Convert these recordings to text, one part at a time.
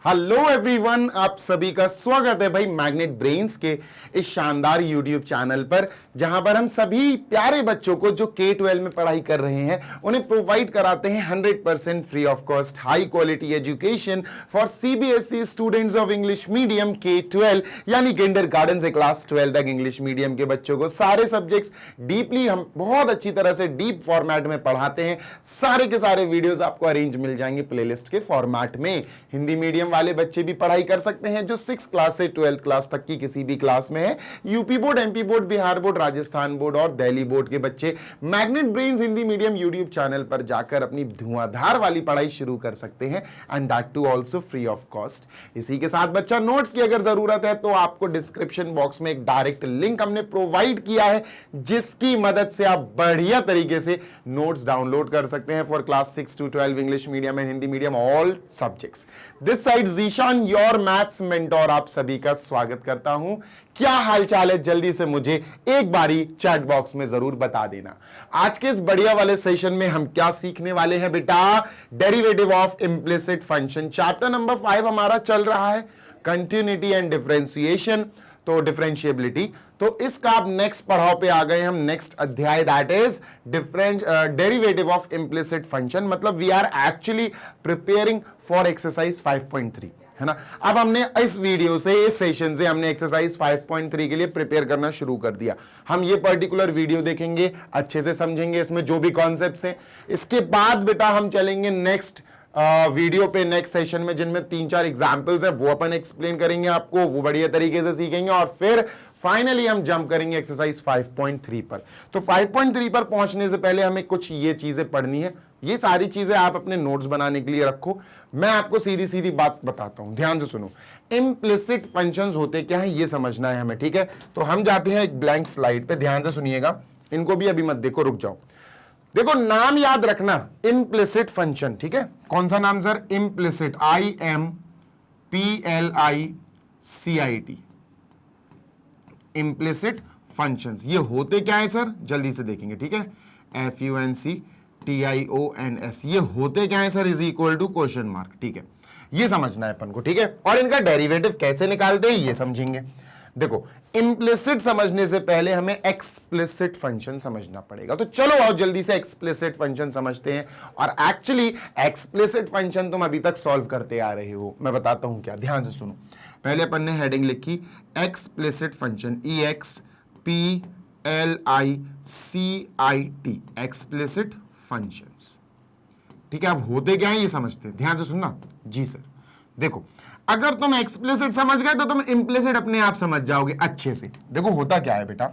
Hello everyone, आप सभी का स्वागत है भाई मैग्नेट ब्रेन्स के इस शानदार यूट्यूब चैनल पर, जहां पर हम सभी प्यारे बच्चों को जो K-12 में पढ़ाई कर रहे हैं उन्हें प्रोवाइड कराते हैं 100% free of cost high quality education for CBSE students of English medium K-12 यानी किंडरगार्टन से क्लास 12 तक इंग्लिश मीडियम के बच्चों को सारे सब्जेक्ट्स डीपली हम बहुत अच्छी तरह से डीप फॉर्मेट में पढ़ाते हैं। सारे के सारे वीडियोस आपको अरेंज मिल जाएंगे प्लेलिस्ट के फॉर्मेट में। हिंदी मीडियम वाले बच्चे भी पढ़ाई कर सकते हैं जो 6 क्लास से 12th क्लास तक की किसी भी क्लास में है। UP board, MP board, Bihar board, Rajasthan board और दिल्ली बोर्ड के बच्चे Magnet Brains Hindi medium YouTube channel पर जाकर अपनी धुआंधार वाली पढ़ाई शुरू कर सकते हैं and that too also free of cost. इसी के साथ बच्चा नोट्स की अगर जरूरत है तो आपको डिस्क्रिप्शन बॉक्स में एक डायरेक्ट लिंक हमने प्रोवाइड किया है जिसकी मदद से आप बढ़िया तरीके से नोट्स डाउनलोड कर सकते हैं for class 6 to 12 English medium and Hindi medium all subjects. This side Zeeshan your maths mentor आप सभी का स्वागत करता हूं। क्या हालचाल है, जल्दी से मुझे एक बारी चैट बॉक्स में जरूर बता देना। आज के इस बढ़िया वाले सेशन में हम क्या सीखने वाले हैं बेटा? Derivative of implicit function, chapter number 5 हमारा चल रहा है, कंटिन्यूटी एंड डिफरेंशिएशन, तो डिफरेंशिएबिलिटी। तो इसका आप नेक्स्ट पढ़ाव पे आ गए हम, नेक्स्ट अध्याय, that is derivative of implicit function. मतलब we are actually preparing for exercise 5.3, है ना। अब हमने इस वीडियो से, इस सेशन से हमने एक्सरसाइज 5.3 के लिए प्रिपेयर करना शुरू कर दिया। हम ये पर्टिकुलर वीडियो देखेंगे, अच्छे से समझेंगे इसमें जो भी कॉन्सेप्ट्स हैं। इसके बाद बेटा हम चलेंगे नेक्स्ट वीडियो पे, नेक्स्ट सेशन में, जिनमें 3-4 एग्जांपल्स हैं, वो अपन एक्सप्लेन करेंगे आपको, वो बढ़िया तरीके से सीखेंगे और फिर फाइनली हम जंप करेंगे एक्सरसाइज 5.3 पर। तो 5.3 पर पहुंचने से पहले हमें कुछ ये चीजें पढ़नी है। ये सारी चीजें आप अपने नोट्स बनाने के लिए रखो। मैं आपको सीधी सीधी बात बताता हूं, ध्यान से सुनो। इम्प्लिसिट फंक्शंस होते क्या है ये समझना है हमें, ठीक है। तो हम जाते हैं एक ब्लैंक स्लाइड पे, ध्यान से सुनिएगा, इनको भी अभी मत देखो, रुक जाओ। देखो नाम याद रखना, इम्प्लिसिट फंक्शन, ठीक है। कौन सा नाम sir? Implicit, IMPLICIT, implicit functions. ये होते क्या है सर? जल्दी से देखेंगे, ठीक है। FUNCTIONS, ये होते क्या है sir? Is equal to question mark, ठीक है। ये समझना है अपन को, ठीक है। और इनका डेरिवेटिव कैसे निकालते हैं ये समझेंगे। देखो इम्प्लिसिट समझने से पहले हमें एक्सप्लिसिट फंक्शन समझना पड़ेगा। तो चलो आओ जल्दी से एक्सप्लिसिट फंक्शन समझते हैं। और एक्चुअली एक्सप्लिसिट फंक्शन तुम अभी तक सॉल्व करते आ रहे हो, मैं बताता हूं क्या, ध्यान से सुनो। पहले अपन ने हेडिंग लिखी explicit function, EXPLICIT, explicit functions, ठीक है। अब होते क्या है ये समझते हैं, ध्यान से सुनना जी सर। देखो अगर तुम एक्सप्लिसिट समझ गए तो तुम इम्प्लिसिट अपने आप समझ जाओगे अच्छे से। देखो होता क्या है बेटा,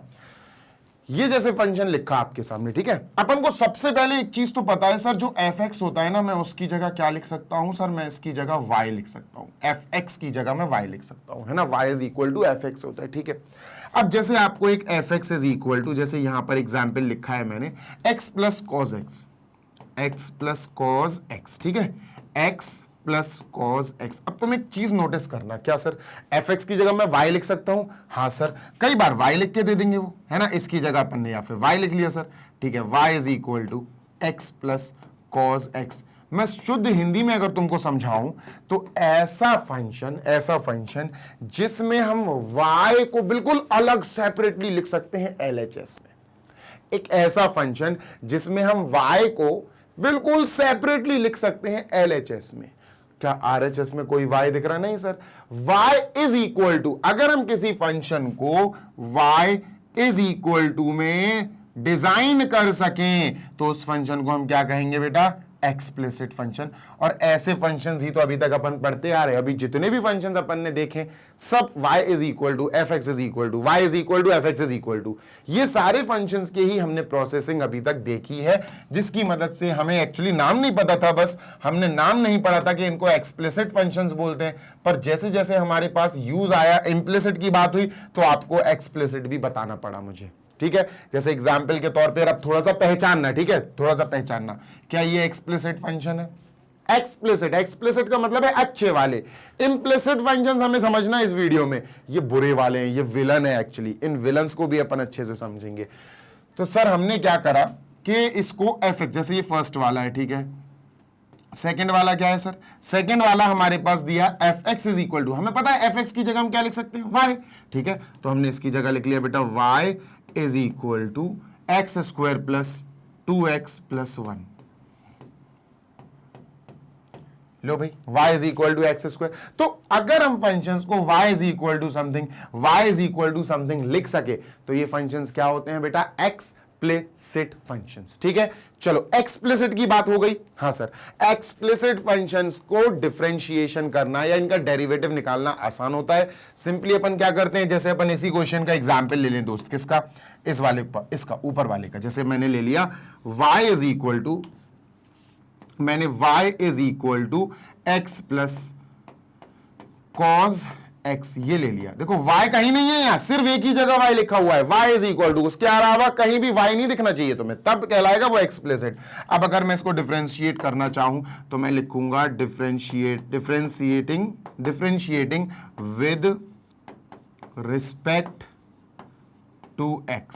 ये जैसे फंक्शन लिखा आपके सामने, ठीक है। अपन को सबसे पहले एक चीज तो पता है सर, जो fx होता है ना, मैं उसकी जगह क्या लिख सकता हूं सर? मैं इसकी जगह y लिख सकता हूं, fx की जगह मैं y लिख सकता हूं, है ना। y is equal to fx होता है, ठीक है। अब जैसे आपको एक fx इज इक्वल टू, जैसे यहां पर एग्जाम्पल लिखा है मैंने, x प्लस कॉज x, ठीक है, x प्लस कॉज एक्स। अब तुम एक चीज नोटिस करना, क्या सर fx की जगह मैं y लिख सकता हूं? हाँ सर, कई बार y लिख के दे देंगे वो, है ना। इसकी जगह अपन ने या फिर y लिख लिया सर, ठीक है। y is equal to x plus cos x. मैं शुद्ध हिंदी में अगर तुमको समझाऊं तो ऐसा फंक्शन जिसमें हम y को बिल्कुल अलग सेपरेटली लिख सकते हैं LHS में। एक ऐसा फंक्शन जिसमें हम y को बिल्कुल सेपरेटली लिख सकते हैं LHS में। क्या RHS में कोई y दिख रहा? नहीं sir. y is equal to, अगर हम किसी फंक्शन को y इज इक्वल टू में डिजाइन कर सकें तो उस फंक्शन को हम क्या कहेंगे बेटा? Explicit function. और ऐसे फंक्शंस ही तो अभी तक अपन पढ़ते आ रहे हैं। अभी जितने भी फंक्शंस अपन ने देखे सब y is equal to fx is equal to, y is equal to fx is equal to, ये सारे फंक्शंस के ही हमने प्रोसेसिंग अभी तक देखी है, जिसकी मदद से हमें एक्चुअली नाम नहीं पता था, बस हमने नाम नहीं पढ़ा था कि इनको एक्सप्लिसिट फंक्शंस बोलते हैं। पर जैसे जैसे हमारे पास यूज आया, इम्प्लिसिट की बात हुई, तो आपको एक्सप्लिसिट भी बताना पड़ा मुझे, ठीक है। जैसे एग्जाम्पल के तौर पर अब थोड़ा सा पहचानना, ठीक है, थोड़ा सा पहचानना, क्या ये एक्सप्लिसिट फंक्शन है? एक्सप्लिसिट का मतलब है अच्छे वाले। इम्प्लिसिट फंक्शंस हमें समझना इस वीडियो में, ये बुरे वाले हैं, ये विलन है एक्चुअली। इन विलन्स को भी अपन अच्छे से समझेंगे। तो सर हमने क्या करा कि इसको fx, जैसे ये फर्स्ट वाला है, ठीक है, सेकंड वाला क्या है सर? सेकंड वाला हमारे पास दिया f x is equal to, हमें पता है एफ एक्स की जगह हम क्या लिख सकते हैं? वाई। ठीक है, तो हमने इसकी जगह लिख लिया बेटा y is equal to x square plus 2x plus 1। लो भाई, y is equal to x square. तो अगर हम फंक्शंस को y is equal to something, y is equal to something लिख सके तो ये फंक्शंस क्या होते हैं बेटा? Explicit functions. ठीक है, चलो एक्सप्लिसिट की बात हो गई। हाँ सर, एक्सप्लिसिट फंक्शंस को डिफरेंशिएशन करना या इनका डेरिवेटिव निकालना आसान होता है। सिंपली अपन क्या करते हैं, जैसे अपन इसी क्वेश्चन का एग्जांपल ले लें दोस्त, किसका? इस वाले पर, इसका ऊपर वाले का। जैसे मैंने ले लिया y इज इक्वल टू, मैंने y is equal to x plus cos x ये ले लिया। देखो y कहीं नहीं है यहां, सिर्फ एक ही जगह y लिखा हुआ है, y इज इक्वल टू, उसके अलावा कहीं भी y नहीं दिखना चाहिए तुम्हें, तब कहलाएगा वो एक्सप्लिसिट। अब अगर मैं इसको डिफरेंशिएट करना चाहूं तो मैं लिखूंगा differentiating with respect to x,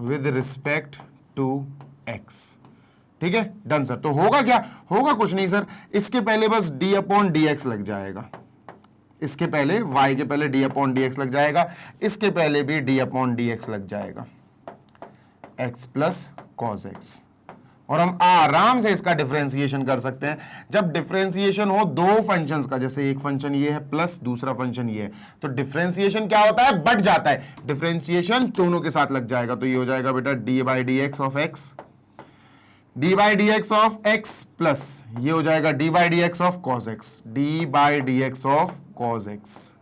with respect to x। ठीक है, डन सर। तो होगा क्या? होगा कुछ नहीं सर, इसके पहले बस d अपॉन dx लग जाएगा, इसके पहले y के पहले d अपॉन dx लग जाएगा, इसके पहले भी d अपॉन dx लग जाएगा, x प्लस कॉस x। और हम आराम से इसका डिफरेंशिएशन कर सकते हैं। जब डिफरेंशिएशन हो दो फंक्शंस का, जैसे एक फंक्शन ये है प्लस दूसरा फंक्शन ये है, तो डिफरेंशिएशन क्या होता है? बढ़ जाता है। डिफरेंशिएशन दोनों के साथ लग जाएगा, तो ये हो जाएगा बेटा d by d x of x, D by d x of x plus ये हो जाएगा D by d x of cos x, D by d x of cos x.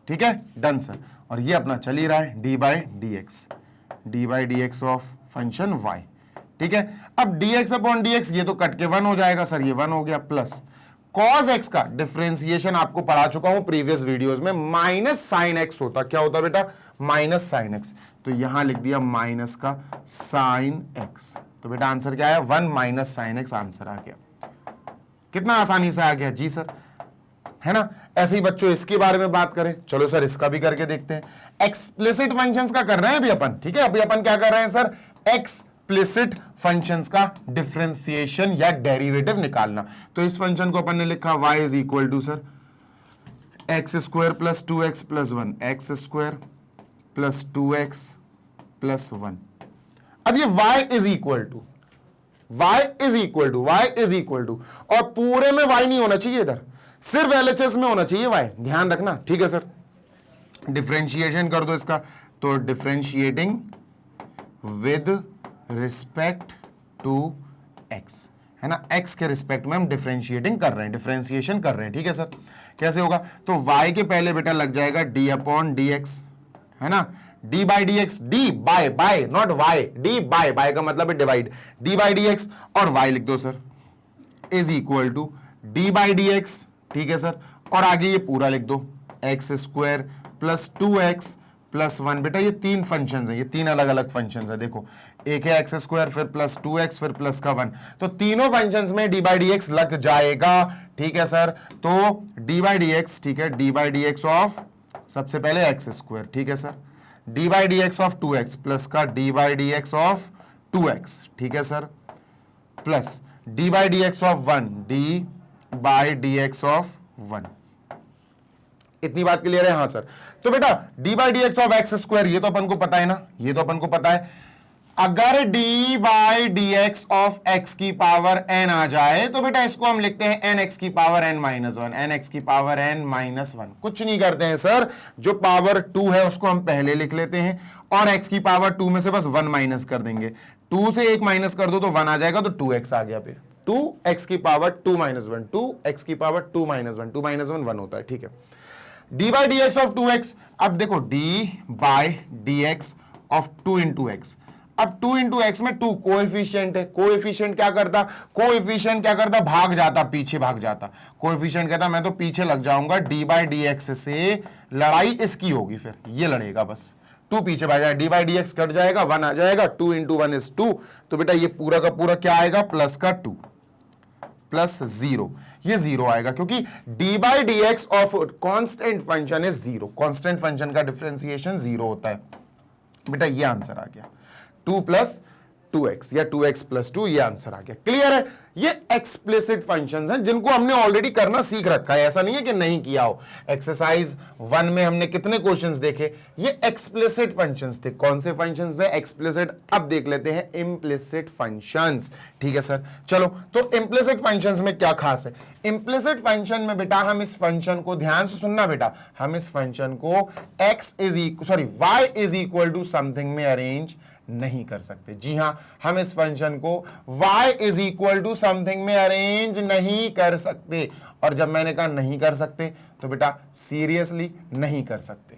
ठीक है, डन सर। और ये अपना चल ही रहा है d by d x, D by d x of function y। ठीक है, अब dx अपॉन dx ये तो कट के 1 हो जाएगा सर, ये 1 हो गया, प्लस cos x का डिफरेंशिएशन आपको पढ़ा चुका हूं प्रीवियस वीडियोस में, माइनस साइन x होता। क्या होता बेटा? Minus sine x। तो यहां लिख दिया माइनस का साइन x। तो बेटा आंसर क्या आया? 1 माइनस साइन x आंसर आ गया। कितना आसानी से आ गया जी सर, है ना? ऐसे ही बच्चों इसके बारे में बात करें, चलो सर इसका भी करके देखते हैं। एक्सप्लिसिट फंक्शंस का कर रहे हैं अभी अपन। ठीक है, अभी अपन क्या कर रहे हैं सर? एक्सप्लिसिट फंक्शंस का डिफरेंशिएशन या डेरिवेटिव निकालना। तो इस फंक्शन को अपन ने लिखा y is equal to sir x square plus 2x plus 1, x square plus 2x plus 1। अब ये y is equal to, y is equal to, y is equal to, और पूरे में y नहीं होना चाहिए इधर, सिर्फ LHS में होना चाहिए y, ध्यान रखना। ठीक है सर, डिफरेंशिएशन कर दो इसका, तो differentiating with respect to x, है ना? x के रिस्पेक्ट में हम डिफरेंशिएटिंग कर रहे हैं, डिफरेंशिएशन कर रहे हैं। ठीक है सर, कैसे होगा? तो y के पहले बेटा लग जाएगा d अपॉन डी एक्स, है ना? d by d x, d by by not y, d by by का मतलब है divide, d by d x, और y लिख दो sir is equal to d by d x. ठीक है सर, और आगे ये पूरा लिख दो x square plus 2x plus 1। बेटा ये तीन फंक्शंस हैं, ये तीन अलग अलग फंक्शंस हैं। देखो एक है एक्स स्क्वायर, फिर प्लस 2x, फिर प्लस का 1, तो तीनों फंक्शंस में डी बाई डी एक्स लग जाएगा। ठीक है सर, तो डी बाई डी एक्स, ठीक है, d by d x of सबसे पहले एक्स स्क्वायर, ठीक है sir, d by d x of 2x plus का d by d x of 2x, ठीक है sir, plus d by d x of 1, d by d x of 1। इतनी बात clear है? हाँ सर। तो बेटा d by d x of x square ये तो अपन को पता है ना, ये तो अपन को पता है। अगर d by d x of x की पावर n आ जाए तो बेटा इसको हम लिखते हैं n एक्स की power n minus 1, n x की पावर n माइनस 1। कुछ नहीं करते हैं सर, जो पावर 2 है उसको हम पहले लिख लेते हैं और x की पावर 2 में से बस 1 माइनस कर देंगे। 2 से 1 माइनस कर दो तो 1 आ जाएगा, तो 2x आ गया। फिर 2x की पावर 2 माइनस 1, 2x की पावर 2 माइनस 1, 2 माइनस 1 1 होता है। ठीक है, d by d x of 2x। अब देखो d by d x of 2 into x. अब 2 इंटू एक्स में 2 कोएफिशिएंट है, कोएफिशिएंट क्या करता, कोएफिशिएंट क्या करता, भाग जाता, पीछे भाग जाता। कोएफिशिएंट कहता मैं तो पीछे लग जाऊंगा, डी बाई डी एक्स से लड़ाई इसकी होगी, फिर ये लड़ेगा, बस 2 पीछे भाग जाएगा, D by d x cut जाएगा, 1 आ जाएगा, 2 इंटू 1 इज 2। तो बेटा ये पूरा का पूरा क्या आएगा, प्लस का 2 प्लस 0, ये 0 आएगा, क्योंकि D by d x of constant function is 0। Constant function का डिफरेंशिएशन 0 होता है। बेटा ये आंसर आ गया, 2 प्लस 2x या 2x प्लस 2, ये आंसर आ गया। क्लियर है? ये एक्सप्लिसिट फंक्शंस हैं जिनको हमने ऑलरेडी करना सीख रखा है, ऐसा नहीं है कि नहीं किया हो। एक्सरसाइज 1 में हमने कितने क्वेश्चंस देखे, ये एक्सप्लिसिट फंक्शंस थे। कौन से फंक्शंस थे? एक्सप्लिसिट। अब देख लेते हैं इम्प्लिसिट फंक्शंस। ठीक है सर, चलो। तो इम्प्लिसिट फंक्शंस में क्या खास है? इम्प्लिसिट फंक्शन में बेटा हम इस फंक्शन को, ध्यान से सुनना बेटा, हम इस फंक्शन को y is equal to something में अरेंज नहीं कर सकते। जी हां, हम इस फंक्शन को y is equal to something में अरेंज नहीं कर सकते। और जब मैंने कहा नहीं कर सकते तो बेटा सीरियसली नहीं कर सकते।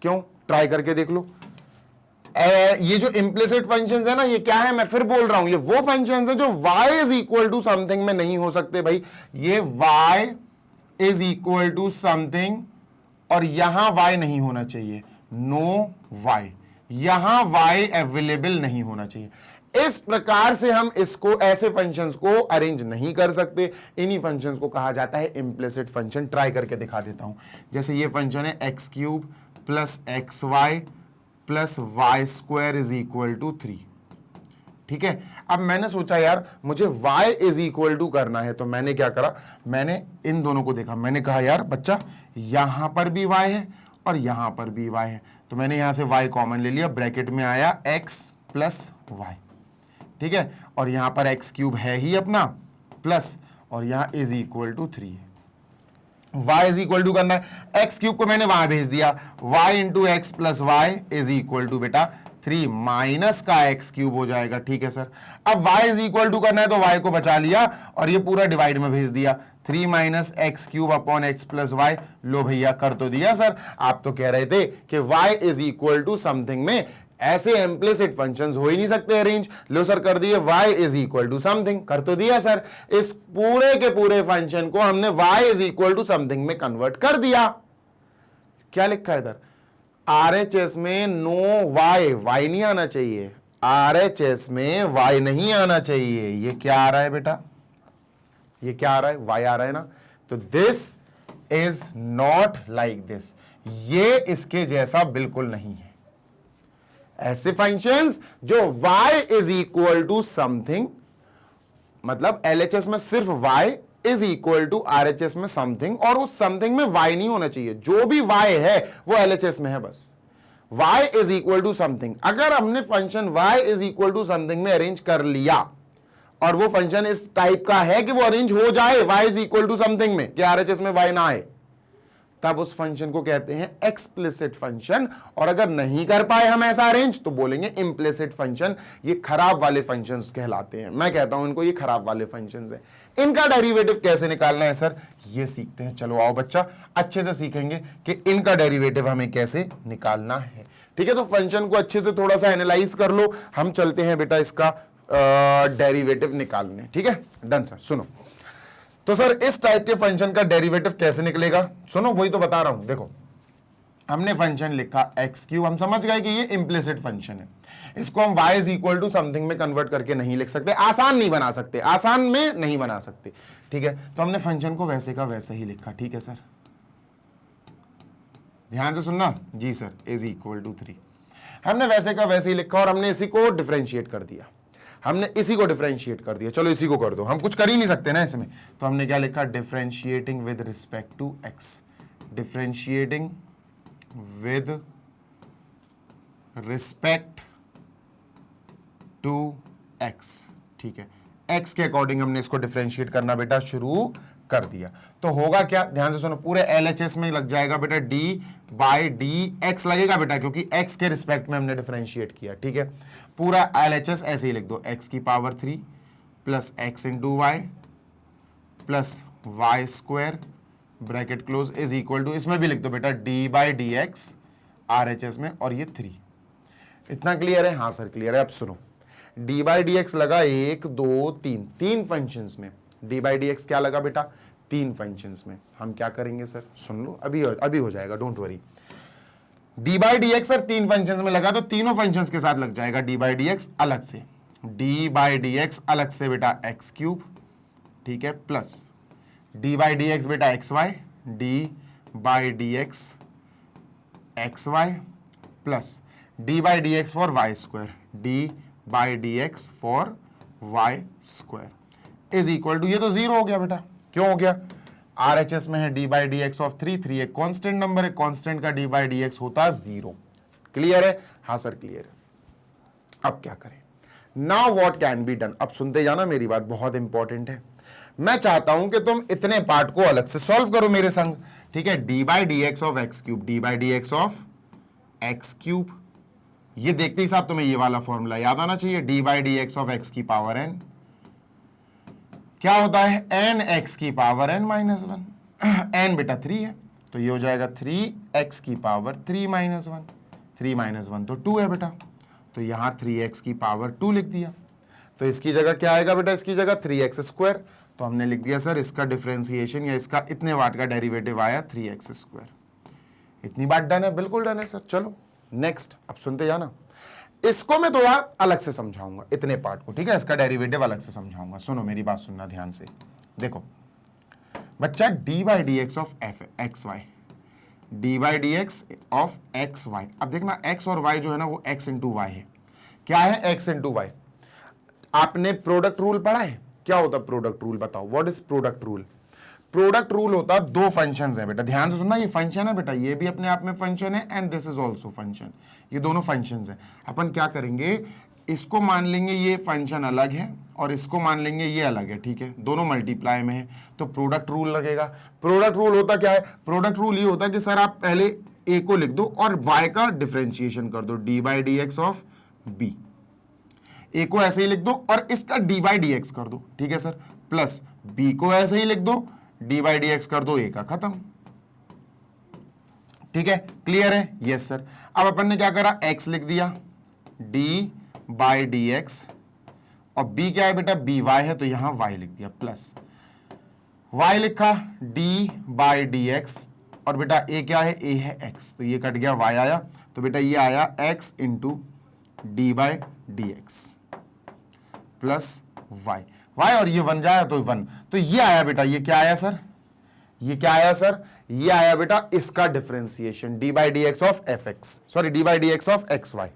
क्यों? ट्राई करके देख लो। ये जो इम्प्लिसिट फंक्शंस है ना, ये क्या है? मैं फिर बोल रहा हूं, ये वो फंक्शंस है जो y is equal to something में नहीं हो सकते। भाई ये y is equal to something और यहां y नहीं होना चाहिए, नो y, यहां y अवेलेबल नहीं होना चाहिए। इस प्रकार से हम इसको, ऐसे फंक्शंस को अरेंज नहीं कर सकते। इन्हीं फंक्शंस को कहा जाता है इम्प्लिसिट फंक्शन। ट्राई करके दिखा देता हूं। जैसे ये फंक्शन है x cube plus x y plus y square is equal to 3। ठीक है, अब मैंने सोचा यार मुझे y इज इक्वल टू करना है, तो मैंने क्या करा, मैंने इन दोनों को देखा, मैंने कहा यार बच्चा यहां पर भी y है और यहां पर भी y है, तो मैंने यहां से y कॉमन ले लिया, ब्रैकेट में आया x प्लस वाई। ठीक है, और यहां पर x क्यूब है ही अपना प्लस, और यहां इज इक्वल टू 3 है। y इज इक्वल टू करना है, x क्यूब को मैंने वहां भेज दिया, y into x plus y is equal to बेटा 3 माइनस का x क्यूब हो जाएगा। ठीक है सर, अब y इज इक्वल टू करना है तो y को बचा लिया और ये पूरा डिवाइड में भेज दिया, 3 minus x cube upon x plus y. लो भैया कर तो दिया सर। आप तो कह रहे थे कि y is equal to something में ऐसे इम्प्लिसिट फंक्शंस हो ही नहीं सकते अरेंज। लो सर कर दिए, y is equal to something, कर तो दिया सर। इस पूरे के पूरे फंक्शन को हमने y is equal to something में कन्वर्ट कर दिया। क्या लिखा है इधर? RHS में नो y नहीं आना चाहिए, RHS में y नहीं आना चाहिए। ये क्या आ रहा है बेटा? ये क्या आ रहा है? y आ रहा है ना, तो this is not like this, ये इसके जैसा बिल्कुल नहीं है। ऐसे फंक्शंस जो y is equal to something, मतलब LHS में सिर्फ y is equal to RHS में समथिंग, और उस समथिंग में y नहीं होना चाहिए। जो भी y है वो LHS में है बस। y is equal to something, अगर हमने function y is equal to something में अरेंज कर लिया और वो फंक्शन इस टाइप का है कि वो अरेंज हो जाए y is equal to something में, कि RHS में y ना आए, तब उस फंक्शन को कहते हैं एक्सप्लिसिट फंक्शन। और अगर नहीं कर पाए हम ऐसा अरेंज तो बोलेंगे इम्प्लिसिट फंक्शन। ये खराब वाले फंक्शंस कहलाते हैं। मैं कहता हूं इनको ये खराब वाले फंक्शंस हैं। इनका डेरिवेटिव कैसे निकालना है सर, ये सीखते हैं। चलो आओ बच्चा, अच्छे से सीखेंगे कि इनका डेरिवेटिव हमें कैसे निकालना है। ठीक है, तो फंक्शन को अच्छे से थोड़ा सा एनालाइज कर लो। हम चलते हैं बेटा इसका डेरिवेटिव निकालने। ठीक है, डन सर। सुनो तो सर इस टाइप के फंक्शन का डेरिवेटिव कैसे निकलेगा, सुनो वही तो बता रहा हूं। देखो हमने फंक्शन लिखा एक्स क्यूब, हम समझ गए कि ये इम्प्लिसिट फंक्शन है। इसको हम y is equal to something में कन्वर्ट करके नहीं लिख सकते, आसान नहीं बना सकते, आसान में नहीं बना सकते। ठीक है, तो हमने फंक्शन को वैसे का वैसे ही लिखा। ठीक है सर, ध्यान से सुनना। जी सर, इज इक्वल टू 3 हमने वैसे का वैसे ही लिखा और हमने इसी को डिफरेंशिएट कर दिया। हमने इसी को डिफरेंशिएट कर दिया। चलो इसी को कर दो, हम कुछ कर ही नहीं सकते ना इसमें। तो हमने क्या लिखा, differentiating with respect to x, differentiating with respect to x। ठीक है, x के अकॉर्डिंग हमने इसको डिफरेंशिएट करना बेटा शुरू कर दिया। तो होगा क्या, ध्यान से सुनो, पूरे LHS में लग जाएगा बेटा d बाई डी एक्स लगेगा बेटा, क्योंकि x के रिस्पेक्ट में हमने डिफरेंशिएट किया। ठीक है, पूरा LHS ऐसे ही लिख दो, x की power 3 plus x into y plus y square bracket close is equal to, इसमें भी लिख दो बेटा d by d x RHS में, और ये 3। इतना क्लियर है? हाँ सर क्लियर है। अब सुनो, d बाई डी एक्स लगा 1 2 3, 3 फंक्शंस में। d बाई डी एक्स क्या लगा बेटा, 3 फंक्शंस में। हम क्या करेंगे सर, सुन लो, अभी हो जाएगा, don't worry. d by d x sir 3 functions में लगा तो तीनों फंक्शंस के साथ लग जाएगा d बाई डी एक्स अलग से, d बाई डी एक्स अलग से बेटा एक्स क्यूब। ठीक है, plus d by d x बेटा x y, d by d x x y plus d by d x for y square, d by d x for y square is equal to, ये तो zero हो गया बेटा, क्यों हो गया, RHS में है d by d x of 3, 3 एक कॉन्स्टेंट नंबर है, कॉन्स्टेंट का डी बाई डी एक्स होता जीरो। क्लियर है? हाँ सर क्लियर है। अब क्या करें? Now what can be done. अब सुनते जाना मेरी बात, बहुत इंपॉर्टेंट है। मैं चाहता हूं कि तुम इतने पार्ट को अलग से सॉल्व करो मेरे संग, ठीक है। D by d x of x cube, D by d x of x cube, ये देखते ही साहब तुम्हें ये वाला फॉर्मूला याद आना चाहिए, d by d x of x की पावर एन क्या होता है, एन एक्स की power n minus one. N बेटा 3 है, तो ये हो जाएगा 3x की power 3 minus one, 3 minus one तो 2 है बेटा, तो यहां 3x की पावर 2 लिख दिया। तो इसकी जगह क्या आएगा बेटा, इसकी जगह 3x स्क्वायर, तो हमने लिख दिया सर इसका डिफरेंशिएशन या इसका इतने वाट का डेरिवेटिव आया 3x स्क्वायर। इतनी बात डन है, बिल्कुल डन है सर। चलो नेक्स्ट, अब सुनते जाना, इसको मैं थोड़ा अलग से समझाऊंगा, इतने पार्ट को, ठीक है, इसका डेरिवेटिव अलग से समझाऊंगा। सुनो मेरी बात, सुनना ध्यान से। देखो बच्चा, d by d x of f x y, d by d x of x y. अब देखना एक्स और वाई जो है ना वो एक्स इंटू वाई है। क्या है? X into y. आपने प्रोडक्ट रूल पढ़ा है? क्या होता है प्रोडक्ट रूल, बताओ what is product rule. Product rule होता है, दो फंक्शंस हैं बेटा, ध्यान से सुनना, ये फंक्शन है बेटा, ये भी अपने आप में फंक्शन है and this is also function, ये दोनों फंक्शंस हैं। अपन क्या करेंगे, इसको मान लेंगे ये फंक्शन अलग है और इसको मान लेंगे ये अलग है, ठीक है, दोनों मल्टीप्लाई में है, तो प्रोडक्ट रूल लगेगा। प्रोडक्ट रूल होता क्या है? प्रोडक्ट रूल ये होता है कि सर आप पहले ए को लिख दो और वाई का डिफरेंशिएशन कर दो, d by d x of b. A को ऐसे ही लिख दो और इसका डी बाई डी एक्स कर दो, ठीक है सर, प्लस बी को ऐसे ही लिख दो, डी बाई डी एक्स कर दो, ए का खत्म। ठीक है, क्लियर है? Yes sir. अब अपन ने क्या करा, एक्स लिख दिया, डी बाई डी एक्स, और बी क्या है बेटा, बी वाई है, तो यहां वाई लिख दिया, प्लस वाई लिखा, डी बाई डी एक्स, और बेटा ए क्या है, ए है एक्स, तो ये कट गया, वाई आया, तो बेटा ये आया x into d by d x plus y, y और ये वन जाया तो वन, तो ये आया बेटा, ये क्या आया सर, ये क्या आया सर, ये आया बेटा इसका differentiation, d by d x of f x, sorry d by d x of x y.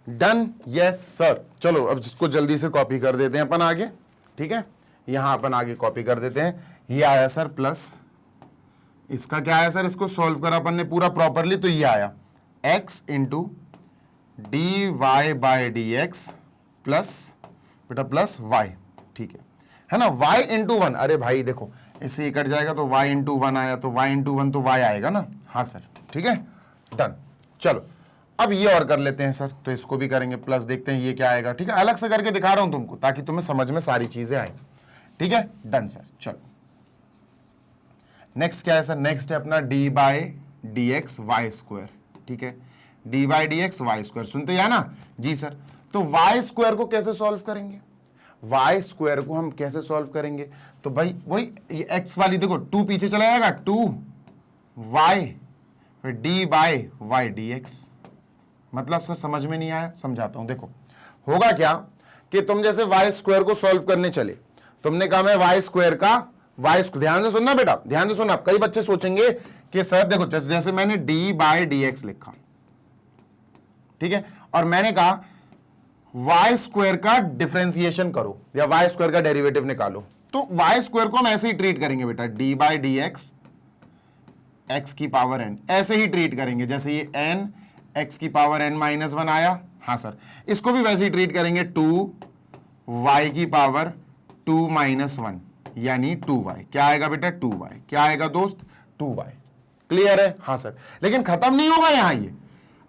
Done? Yes sir. चलो अब जिसको जल्दी से कॉपी कर देते हैं अपन आगे, ठीक है, यहां अपन आगे कॉपी कर देते हैं। ये आया सर प्लस, इसका क्या आया सर, इसको सॉल्व करा अपन ने पूरा प्रॉपरली, तो ये आया x into d y by d x plus बेटा प्लस y, ठीक है ना, y इंटू वन, अरे भाई देखो इससे कट जाएगा तो y इंटू वन आया, तो y इंटू वन तो y आएगा ना, हाँ सर, ठीक है, डन। चलो अब ये और कर लेते हैं सर, तो इसको भी करेंगे, प्लस देखते हैं ये क्या आएगा, ठीक है, अलग से करके दिखा रहा हूं तुमको ताकि तुम्हें समझ में सारी चीजें आए, ठीक है, डन सर। चलो नेक्स्ट क्या है सर, नेक्स्ट है अपना d by d x y square, ठीक है, d by d x y square, सुनते हैं ना जी सर। तो वाई स्क्वायर को कैसे सॉल्व करेंगे, वाई स्क्वायर को हम कैसे सॉल्व करेंगे, तो भाई वही ये एक्स वाली देखो, 2 पीछे चला जाएगा, 2 वाई फिर d by y d x. मतलब सर समझ में नहीं आया, समझाता हूं, देखो होगा क्या कि तुम जैसे वाई स्क्वायर को सॉल्व करने चले, तुमने कहा मैं वाई स्क्वायर का ध्यान से सुनना बेटा, ध्यान से सुनना। कई बच्चे सोचेंगे कि सर देखो जैसे मैंने डी बाई डी एक्स लिखा, ठीक है, और मैंने कहा वाई स्क्वायर का डिफरेंशिएशन करो या वाई स्क्वायर का डेरिवेटिव निकालो, तो वाई स्क्वायर को हम ऐसे ही ट्रीट करेंगे बेटा, d by d x x की पावर एन, ऐसे ही ट्रीट करेंगे जैसे ये एन एक्स की पावर एन माइनस वन आया, हाँ सर, इसको भी वैसे ही ट्रीट करेंगे, 2 वाई की पावर 2 माइनस वन यानी 2y, क्या आएगा बेटा 2y, क्या आएगा दोस्त 2y। क्लियर है? हाँ सर, लेकिन खत्म नहीं होगा यहां, ये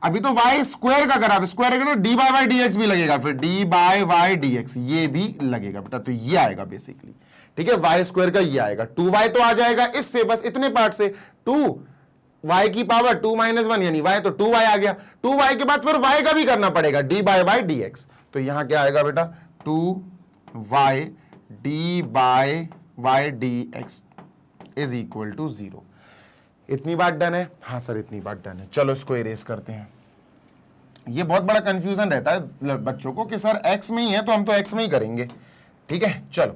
अभी तो y स्क्वायर का करा, स्क्वायर का d by y d x भी लगेगा, फिर d by y d x ये भी लगेगा बेटा, तो ये आएगा बेसिकली, ठीक है, y स्क्वायर का ये आएगा, 2y तो आ जाएगा इससे, बस इतने पार्ट से, 2 y की पावर 2 माइनस वन यानी y, तो 2y आ गया, 2y के बाद फिर y का भी करना पड़ेगा, d by y d x, तो यहां क्या आएगा बेटा 2y d by y d x is equal to 0। इतनी बात डन है? हाँ सर इतनी बात डन है। चलो इसको इरेज करते हैं। ये बहुत बड़ा कंफ्यूजन रहता है बच्चों को कि सर x में ही है तो हम तो x में ही करेंगे, ठीक है। चलो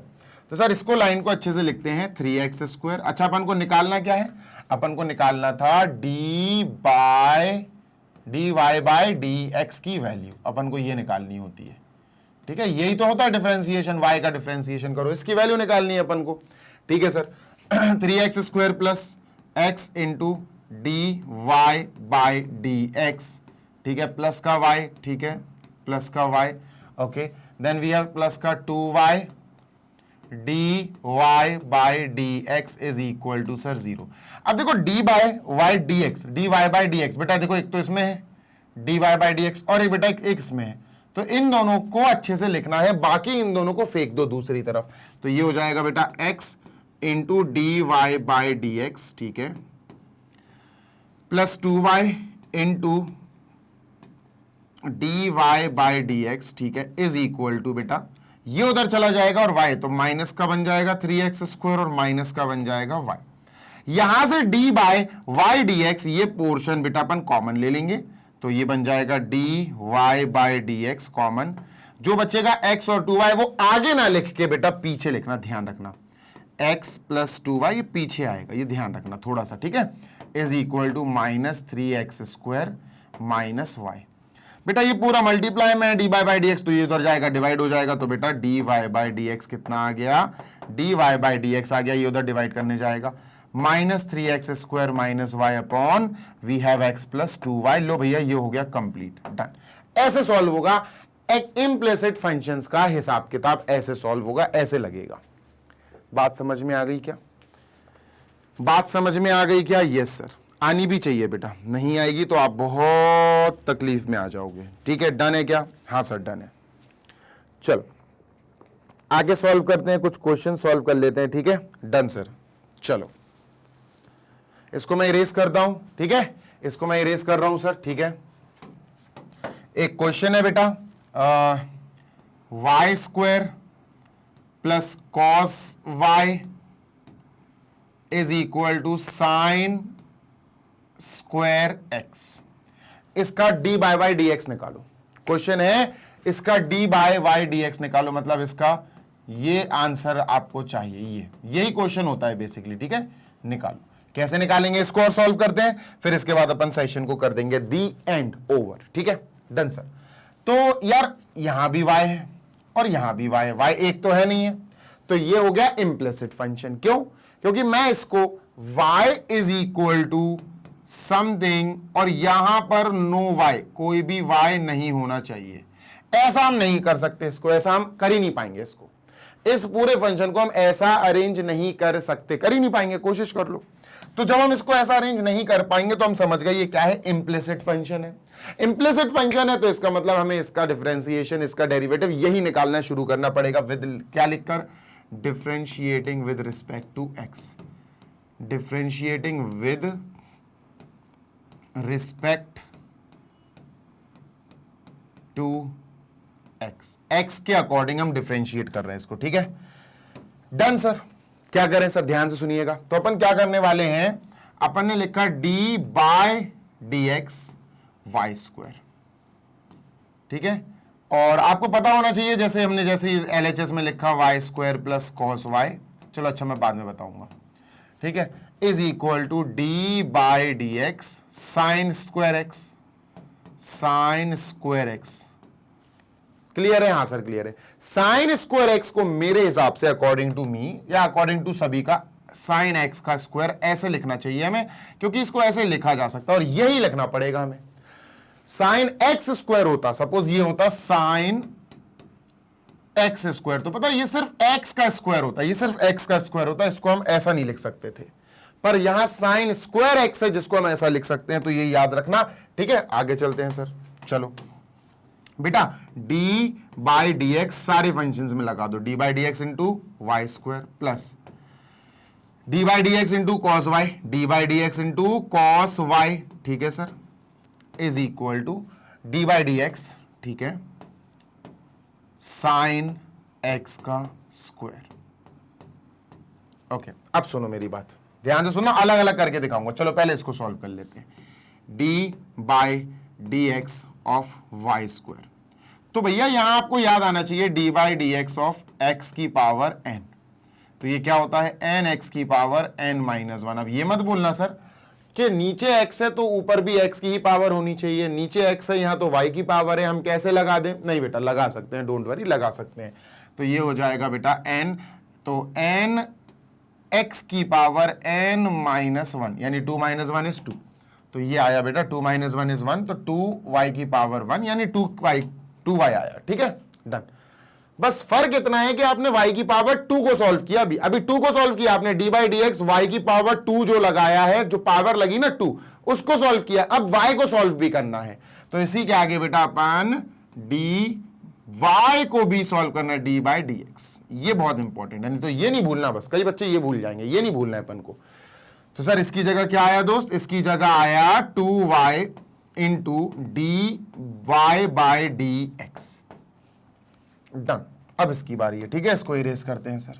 तो सर इसको लाइन को अच्छे से लिखते हैं, 3x स्क्वायर। अच्छा अपन को निकालना क्या है, अपन को निकालना था d by d y by d x की वैल्यू अपन को ये निकालनी होती है, ठीक है। यही तो होता है डिफरेंशिएशन, y का डिफरेंशिएशन करो, इसकी वैल्यू निकालनी है अपन को, ठीक है sir. 3x square plus x into d y by d x, ठीक है, प्लस का y, ठीक है, प्लस का y, okay. Then we have plus का 2y d y by d x is equal to sir 0। अब देखो d by y d x, d y by d x, बेटा देखो एक तो इसमें है d y by d x और एक बेटा एक इसमें है, तो इन दोनों को अच्छे से लिखना है, बाकी इन दोनों को फेंक दो दूसरी तरफ। तो ये हो जाएगा बेटा x into d y by d x, ठीक है, plus 2y into d y by d x, ठीक है, इज इक्वल टू बेटा ये उधर चला जाएगा और y तो माइनस का बन जाएगा 3x स्क्वायर और माइनस का बन जाएगा y। यहां से d by y d x ये पोर्शन बेटा अपन कॉमन ले लेंगे, तो ये बन जाएगा d y by d x common. जो बचेगा x और 2y वो आगे ना लिख के बेटा पीछे लिखना, ध्यान रखना, x प्लस 2y ये पीछे आएगा, ये ध्यान रखना थोड़ा सा, ठीक है, is equal to minus 3x square minus y. बेटा ये पूरा मल्टीप्लाई में d y by d x, तो ये उधर जाएगा डिवाइड हो जाएगा, तो बेटा d y by d x कितना आ गया, d y by d x आ गया, ये उधर डिवाइड करने जाएगा, minus 3x square minus y upon we have x plus 2y। लो भैया ये हो गया कंप्लीट, डन। ऐसे सॉल्व होगा एक इम्प्लिसिट फंक्शंस का हिसाब किताब, ऐसे सॉल्व होगा, ऐसे लगेगा। बात समझ में आ गई क्या? बात समझ में आ गई क्या? यस सर, आनी भी चाहिए बेटा, नहीं आएगी तो आप बहुत तकलीफ में आ जाओगे, ठीक है। डन है क्या? हाँ सर डन है। चलो आगे सॉल्व करते हैं, कुछ क्वेश्चन सॉल्व कर लेते हैं, ठीक है। डन सर, चलो इसको मैं इरेज करता हूं, ठीक है, इसको मैं इरेज कर रहा हूं सर, ठीक है। एक क्वेश्चन है बेटा, y square plus cos y is equal to sine square x. इसका d by y d x निकालो। क्वेश्चन है इसका d by y d x निकालो, मतलब इसका ये आंसर आपको चाहिए, यही क्वेश्चन होता है बेसिकली, ठीक है। निकालो, कैसे निकालेंगे इसको और सॉल्व करते हैं, फिर इसके बाद अपन सेशन को कर देंगे दी एंड ओवर, ठीक है। Done sir. तो यार यहां भी y है और यहां भी y है, y एक तो है नहीं है, तो ये हो गया इम्प्लिसिट फंक्शन। क्यों? क्योंकि मैं इसको y is equal to something और यहां पर नो y, कोई भी y नहीं होना चाहिए, ऐसा हम नहीं कर सकते इसको, ऐसा हम कर ही नहीं पाएंगे इसको, इस पूरे फंक्शन को हम ऐसा अरेंज नहीं कर सकते, कर ही नहीं पाएंगे, कोशिश कर लो। तो जब हम इसको ऐसा अरेंज नहीं कर पाएंगे तो हम समझ गए ये क्या है, इम्प्लिसिट फंक्शन है। इम्प्लिसिट फंक्शन है तो इसका मतलब हमें इसका डिफरेंशिएशन, इसका डेरिवेटिव यही निकालना शुरू करना पड़ेगा, विद क्या लिखकर, differentiating with respect to x, differentiating with respect to x, x के अकॉर्डिंग हम डिफरेंशिएट कर रहे हैं इसको, ठीक है। Done sir. क्या करें सर, ध्यान से सुनिएगा। तो अपन क्या करने वाले हैं, अपन ने लिखा d by d x y square, ठीक है। और आपको पता होना चाहिए, जैसे हमने जैसे LHS में लिखा y square plus cos y, चलो अच्छा मैं बाद में बताऊंगा, ठीक है, is equal to d by d x sine square x, sine square x. Clear है? हाँ सर क्लियर है। साइन स्क्वायर एक्स को मेरे हिसाब से अकॉर्डिंग टू मी या अकॉर्डिंग टू सभी का साइन एक्स का स्क्वायर ऐसे लिखना चाहिए हमें, क्योंकि इसको ऐसे लिखा जा सकता है और यही लिखना पड़ेगा हमें। साइन एक्स स्क्वायर होता, सपोज ये होता साइन एक्स स्क्वायर, तो पता है ये सिर्फ एक्स का स्क्वायर होता है, ये सिर्फ एक्स का स्क्वायर होता है, इसको हम ऐसा नहीं लिख सकते थे, पर यहां साइन स्क्वायर एक्स है जिसको हम ऐसा लिख सकते हैं, तो ये याद रखना, ठीक है। आगे चलते हैं सर, चलो बेटा d बाई डी एक्स सारे फंक्शंस में लगा दो, d by d x into y square plus d by d x into cos y, d by d x into cos y, ठीक है sir, is equal to d by d x, ठीक है, sine x का square. Okay, अब सुनो मेरी बात, ध्यान से सुनो, अलग अलग करके दिखाऊंगा। चलो पहले इसको सॉल्व कर लेते हैं, d by d x of y square. तो भैया यहां आपको याद आना चाहिए d by d x of x की पावर n, तो ये क्या होता है n x की पावर n-1। अब ये मत बोलना सर कि नीचे x है तो ऊपर भी x की ही पावर होनी चाहिए, नीचे x है यहां तो y की पावर है, हम कैसे लगा दें? नहीं बेटा लगा सकते हैं, डोंट वरी लगा सकते हैं। तो ये हो जाएगा बेटा n, तो n x की पावर n माइनस 1 यानी 2 माइनस 1 इज 2, तो ये आया बेटा 2 माइनस 1 इज 1, तो 2y की पावर 1 यानी 2y आया। ठीक है, डन। बस फर्क इतना है कि आपने y की पावर 2 को सॉल्व किया, अभी 2 को सॉल्व किया आपने, d by d x y की पावर 2 जो लगाया है, जो पावर लगी ना 2, उसको सॉल्व किया, अब y को सॉल्व भी करना है। तो इसी के आगे बेटा अपन dy को भी सॉल्व करना है, d बाई डी एक्स। ये बहुत इंपॉर्टेंट है, नहीं तो ये नहीं भूलना, बस कई बच्चे ये भूल जाएंगे, ये नहीं भूलना है अपन को। तो सर इसकी जगह क्या आया दोस्त? इसकी जगह आया 2y into d y by d x. Done. अब इसकी बारी है, ठीक है, इसको इरेज करते हैं sir.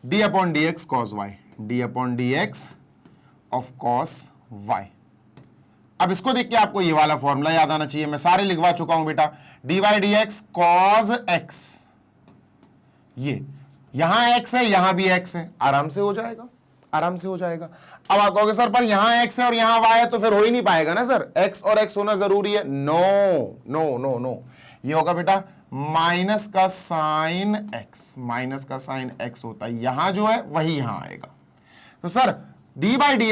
d upon d x cos y, d upon d x of cos y. अब इसको देख के आपको ये वाला फॉर्मूला याद आना चाहिए, मैं सारे लिखवा चुका हूं बेटा। D by d x cos x, ये यहां x है यहां भी x है, आराम से हो जाएगा, आराम से हो जाएगा। अब आप कहोगे सर पर यहां x है और यहां y है तो फिर हो ही नहीं पाएगा ना सर, x और x होना जरूरी है। नो नो नो नो, ये होगा बेटा माइनस का साइन x, माइनस का साइन x होता है, यहां जो है वही यहां आएगा। तो sir d by d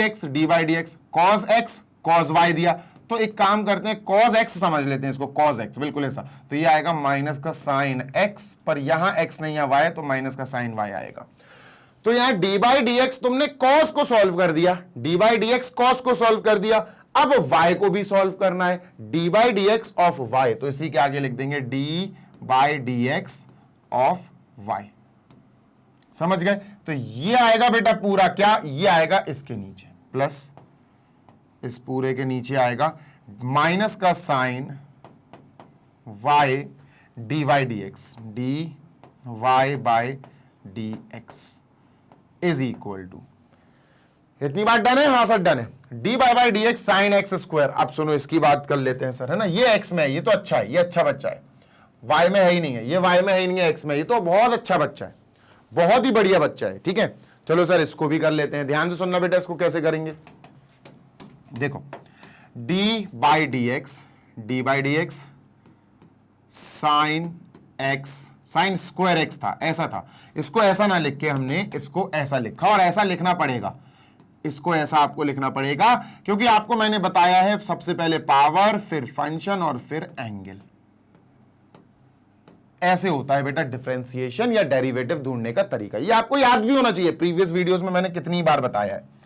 x cos x cos y दिया, तो एक काम करते हैं cos x समझ लेते हैं इसको, cos x बिल्कुल ऐसा, तो ये आएगा माइनस का साइन x, पर यहां x नहीं है y है तो माइनस का साइन y आएगा। तो यहां d बाई डी एक्स तुमने cos को सॉल्व कर दिया, d by d x cos को सॉल्व कर दिया, अब y को भी सॉल्व करना है, d by d x of y, तो इसी के आगे लिख देंगे d by d x of y। समझ गए? तो ये आएगा बेटा पूरा क्या, ये आएगा इसके नीचे प्लस, इस पूरे के नीचे आएगा माइनस का sine y d y d x, d y by d x is equal to, इतनी बात डन है? हाँ सर डन है। D by d x sine x square. अब सुनो इसकी बात कर लेते हैं सर, है ना, ये x में है, ये तो अच्छा है, ये अच्छा बच्चा है, y में है ही नहीं है, ये y में है ही नहीं है, x में, ये तो बहुत अच्छा बच्चा है, बहुत ही बढ़िया बच्चा है। ठीक है, चलो सर इसको भी कर लेते हैं, ध्यान से सुनना बेटा, इसको कैसे करेंगे देखो, d by d x sine x, sine square x था, ऐसा था, इसको ऐसा ना लिख के हमने इसको ऐसा लिखा, और ऐसा लिखना पड़ेगा, इसको ऐसा आपको लिखना पड़ेगा, क्योंकि आपको मैंने बताया है सबसे पहले पावर, फिर फंक्शन और फिर एंगल। ऐसे होता है बेटा डिफरेंशिएशन या डेरिवेटिव ढूंढने का तरीका, ये आपको याद भी होना चाहिए, प्रीवियस वीडियोस में मैंने कितनी बार बताया है।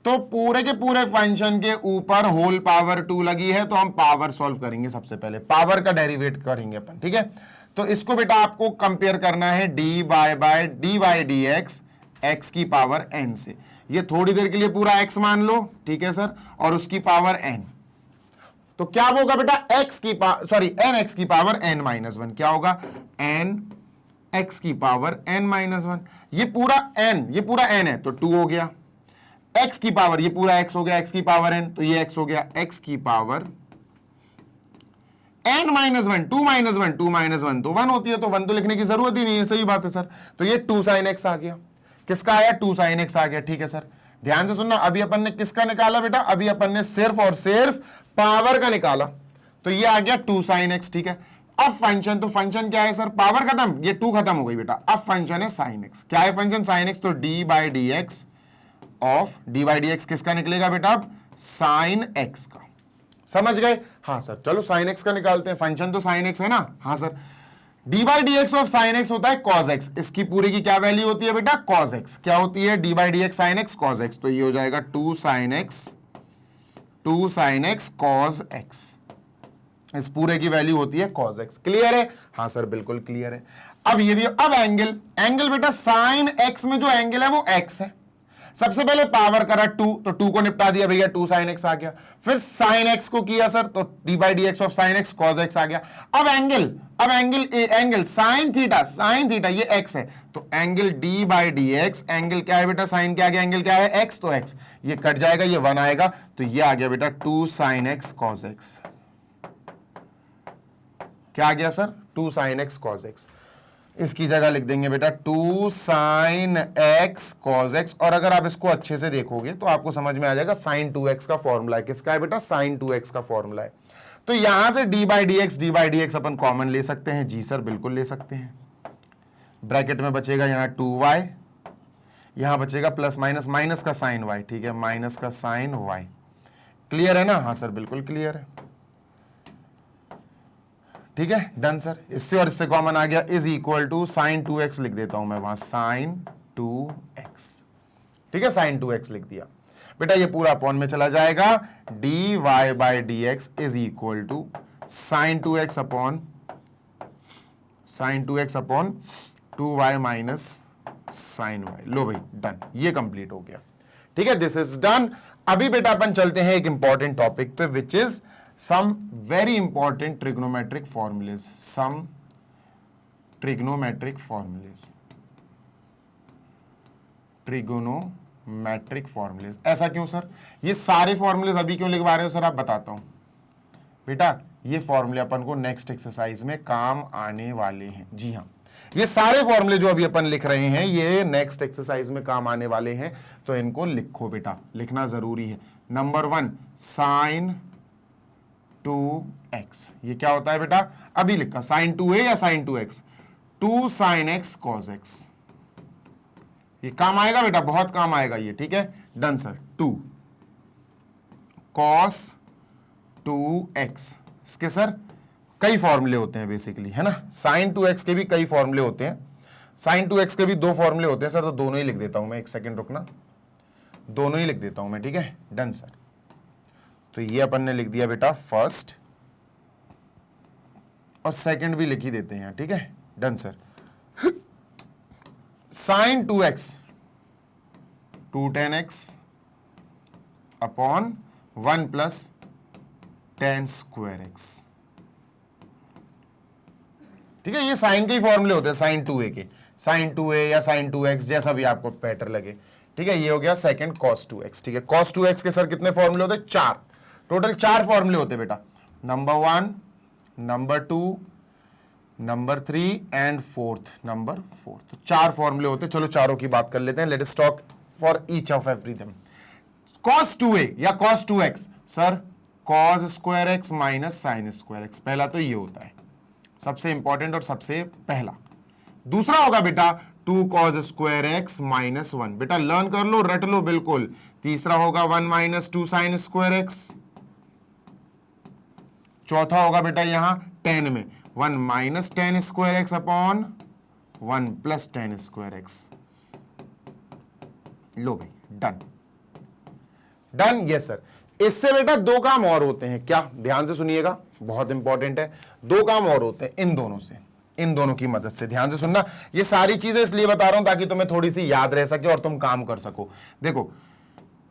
तो पूरे के पूरे फंक्शन के ऊपर होल पावर 2 लगी है, तो हम पावर सॉल्व करेंगे, सबसे पहले पावर का डेरिवेट करेंगे अपन। ठीक है, तो इसको बेटा आपको कंपेयर करना है d by d x x की पावर n से, ये थोड़ी देर के लिए पूरा x मान लो, ठीक है सर, और उसकी पावर n, तो क्या होगा बेटा x की n x की पावर n माइनस 1, क्या होगा n x की पावर n माइनस 1, ये पूरा n है तो 2 हो गया, x की पावर ये पूरा x हो गया, x की पावर n, तो ये x हो गया, x की पावर n माइनस 1, 2 माइनस 1 तो 1 होती है, तो 1 तो लिखने की जरूरत ही नहीं है, सही बात है सर। तो ये 2 साइन x आ गया, किसका आया 2 साइन x आ गया। ठीक है सर, ध्यान से सुनना, अभी अपन ने किसका निकाला बेटा, अभी अपन ने सिर्फ और सिर्फ पावर का निकाला, तो ये आ गया 2 साइन x। ठीक है, अब फंक्शन, तो फंक्शन क्या है सर, पावर खत्म, ये 2 खत्म हो गई बेटा, अब फंक्शन है साइन x। क्या है फंक्शन साइन x, तो d by d x of d by d x किसका निकलेगा बेटा, अब साइन x का। समझ गए? हाँ सर, चलो साइन x का निकालते हैं, फंक्शन तो साइन x है ना। हाँ sir, d by d x of sign x होता है cos x, इसकी पूरी की क्या वैल्यू होती है बेटा cos x, क्या होती है d by d x sine x cos x, तो ये हो जाएगा 2 साइन x cos x, इस पूरे की वैल्यू होती है cos x। क्लियर है? हाँ सर बिल्कुल क्लियर है। अब ये भी, अब एंगल बेटा साइन x में जो एंगल है वो x है, सबसे पहले पावर करा 2, तो 2 को निपटा दिया भैया, 2 साइन x आ गया, फिर साइन x को किया सर, तो d by d x of sign x cos x आ गया। अब एंगल साइन थीटा ये x है, तो angle d by d x, angle क्या है बेटा साइन के आगे एंगल क्या है x, तो x, ये कट जाएगा, ये 1 आएगा, तो ये आ गया बेटा 2 साइन x cos x। क्या आ गया sir, 2 sine x cos x। इसकी जगह लिख देंगे बेटा 2 sin x cos x, और अगर आप इसको अच्छे से देखोगे तो आपको समझ में आ जाएगा sin 2x का फॉर्मूला है। किसका है बेटा? sin 2x का फॉर्मूला है। तो यहां से d by d x upon common ले सकते हैं। जी सर बिल्कुल ले सकते हैं। ब्रैकेट में बचेगा यहां 2y, यहां बचेगा प्लस माइनस, माइनस का साइन y, ठीक है, माइनस का साइन y। क्लियर है ना? हाँ सर बिल्कुल क्लियर है। ठीक है, डन सर। इससे और इससे कॉमन आ गया, is equal to sine 2x लिख देता हूं मैं वहां, साइन 2x। ठीक है, साइन 2x लिख दिया बेटा। ये पूरा अपॉन में चला जाएगा, dy by d x is equal to sine 2x upon 2y minus sine y। लो भाई डन, ये कंप्लीट हो गया। ठीक है, दिस इज डन। अभी बेटा अपन चलते हैं एक इंपॉर्टेंट टॉपिक पे, which is some very important trigonometric formulas, some trigonometric formulas। ऐसा क्यों सर? ये सारे फॉर्मूलेस अभी क्यों लिखवा रहे हो सर? आप बताता हूं बेटा। ये फॉर्मूले अपन को नेक्स्ट एक्सरसाइज में काम आने वाले हैं। जी हाँ, ये सारे फॉर्मूले जो अभी अपन लिख रहे हैं ये नेक्स्ट एक्सरसाइज में काम आने वाले हैं, तो इनको लिखो बेटा, लिखना जरूरी है। नंबर 1 साइन 2x, ये क्या होता है बेटा? अभी लिखा, साइन 2a या sign 2x? 2 sin x cos x। ये काम आएगा बेटा, बहुत काम आएगा ये। ठीक है, डन सर। 2 cos 2x, इसके सर कई फॉर्मूले होते हैं बेसिकली, है ना? साइन 2x के भी कई फॉर्मूले होते हैं, साइन 2x के भी 2 फॉर्मूले होते हैं सर, तो दोनों ही लिख देता हूं मैं। एक सेकंड रुकना, दोनों ही लिख देता हूं मैं। ठीक है, डन सर। तो ये अपन ने लिख दिया बेटा फर्स्ट, और सेकंड भी लिख ही देते हैं। ठीक है, done sir. Sine 2x 2 tan x upon 1 plus tan square x। ठीक है, ये साइन के ही फॉर्मूले होते हैं, साइन 2a के, साइन 2a या साइन 2x, जैसा भी आपको बेटर लगे। ठीक है, ये हो गया सेकंड cos 2x। ठीक है, cos 2x के सर कितने फॉर्मूले होते हैं? 4, टोटल 4 फॉर्मूले होते बेटा। Number 1, number 2, number 3 and number 4। तो 4 फॉर्मूले होते हैं। चलो चारों की बात कर लेते हैं। Late us talk for each of everything. cos 2a या cos 2x sir, cos square x minus sign square x। पहला तो ये होता है सबसे इंपॉर्टेंट और सबसे पहला। दूसरा होगा बेटा 2 cos स्क्वायर x माइनस 1। बेटा लर्न कर लो, रट लो बिल्कुल। तीसरा होगा 1 माइनस 2 साइन स्क्वायर x। चौथा होगा बेटा यहां 10 में 1 minus tan square x upon 1 plus tan square x। लो भाई डन, डन। Yes sir. इससे बेटा 2 काम और होते हैं। क्या? ध्यान से सुनिएगा, बहुत इंपॉर्टेंट है। 2 काम और होते हैं इन दोनों से, इन दोनों की मदद से। ध्यान से सुनना, ये सारी चीजें इसलिए बता रहा हूं ताकि तुम्हें थोड़ी सी याद रह सके और तुम काम कर सको। देखो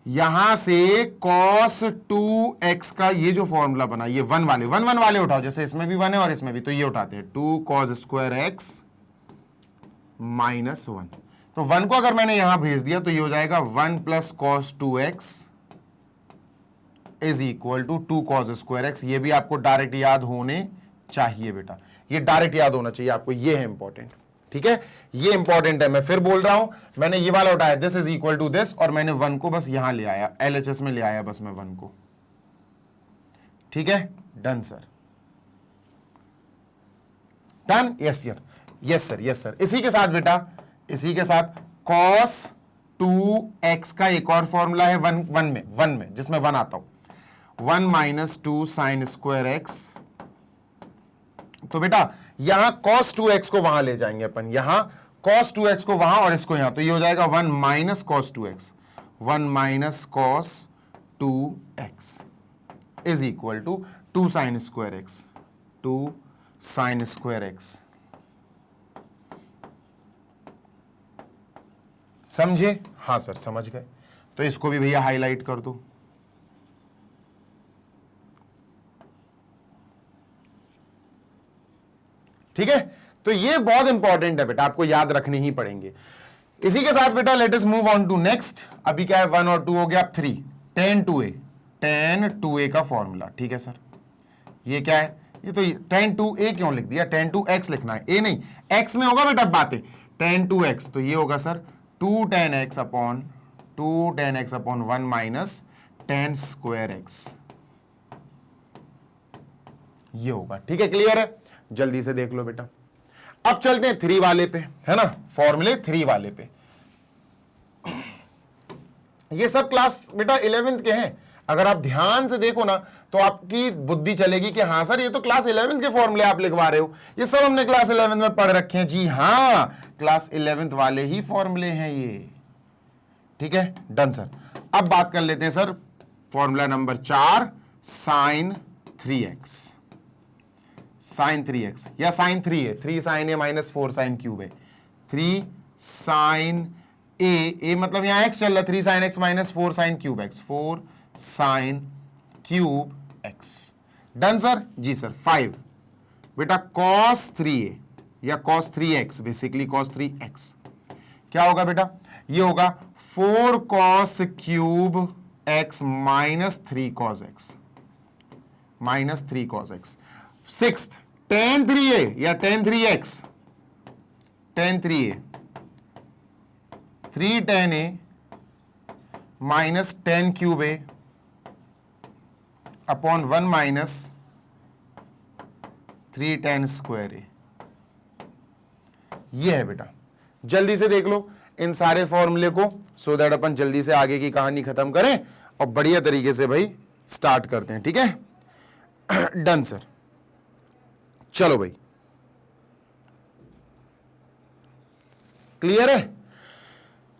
यहां से cos 2x का ये जो फॉर्मूला बना, ये 1 वाले उठाओ, जैसे इसमें भी 1 है और इसमें भी, तो ये उठाते हैं 2 cos स्क्वायर x माइनस 1। तो 1 को अगर मैंने यहां भेज दिया तो ये हो जाएगा 1 plus cos 2x is equal to 2 cos square x। ये भी आपको डायरेक्ट याद होने चाहिए बेटा, ये डायरेक्ट याद होना चाहिए आपको, ये है इंपॉर्टेंट। ठीक है, ये इंपॉर्टेंट है। मैं फिर बोल रहा हूं, मैंने ये वाला उठाया, this is equal to this, और मैंने 1 को बस यहां ले आया, LHS में ले आया बस मैं 1 को। ठीक है, done sir, done. Yes sir, yes sir, yes sir. इसी के साथ बेटा, इसी के साथ cos 2x का एक और फॉर्मूला है 1 में जिसमें 1 आता हूं, 1 माइनस 2 साइन स्क्वायर x। तो बेटा यहां cos 2x को वहां ले जाएंगे अपन, यहां cos 2x को वहां और इसको यहां, तो ये हो जाएगा 1 minus cos 2x, 1 minus cos 2x is equal to 2 sine square x, 2 sine square x। समझे? हाँ सर समझ गए। तो इसको भी भैया हाईलाइट कर दो। ठीक है, तो ये बहुत इंपॉर्टेंट है बेटा, आपको याद रखने ही पड़ेंगे। इसी के साथ बेटा let us move on to next. अभी क्या है, 1 और 2 हो गया, अब 3 tan 2a का फॉर्मूला। ठीक है सर, ये क्या है? ये तो tan 2a क्यों लिख दिया, tan 2x लिखना है, a नहीं, x में होगा बेटा बातें, tan 2x, तो ये होगा sir 2 tan x upon 1 minus tan square x, ये होगा। ठीक है, क्लियर है, जल्दी से देख लो बेटा। अब चलते हैं 3 वाले पे, है ना, फॉर्मूले 3 वाले पे। ये सब क्लास बेटा 11th के हैं, अगर आप ध्यान से देखो ना तो आपकी बुद्धि चलेगी कि हाँ सर ये तो क्लास 11th के फॉर्मूले आप लिखवा रहे हो, ये सब हमने क्लास 11th में पढ़ रखे हैं। जी हाँ, क्लास 11th वाले ही फॉर्मूले हैं ये। ठीक है, डन सर। अब बात कर लेते हैं sir formula number 4, sine 3x, sine 3x या साइन 3 है, 3 sine a minus 4 sine cube है, 3 साइन ए मतलब यहां x चल रहा है, 3 sine x minus 4 sine cube x, 4 sine cube x। Done sir. जी सर। 5 बेटा cos 3a या cos 3x, basically cos 3x क्या होगा बेटा, ये होगा 4 cos cube x minus 3 cos x, minus 3 cos x। 6 tan 3a या tan 3x, tan 3a 3 tan a minus tan cube a upon 1 minus 3 tan square a, ये है बेटा। जल्दी से देख लो इन सारे फॉर्मूले को, सो दैट अपन जल्दी से आगे की कहानी खत्म करें और बढ़िया तरीके से भाई स्टार्ट करते हैं। ठीक है, डन सर। चलो भाई, क्लियर है?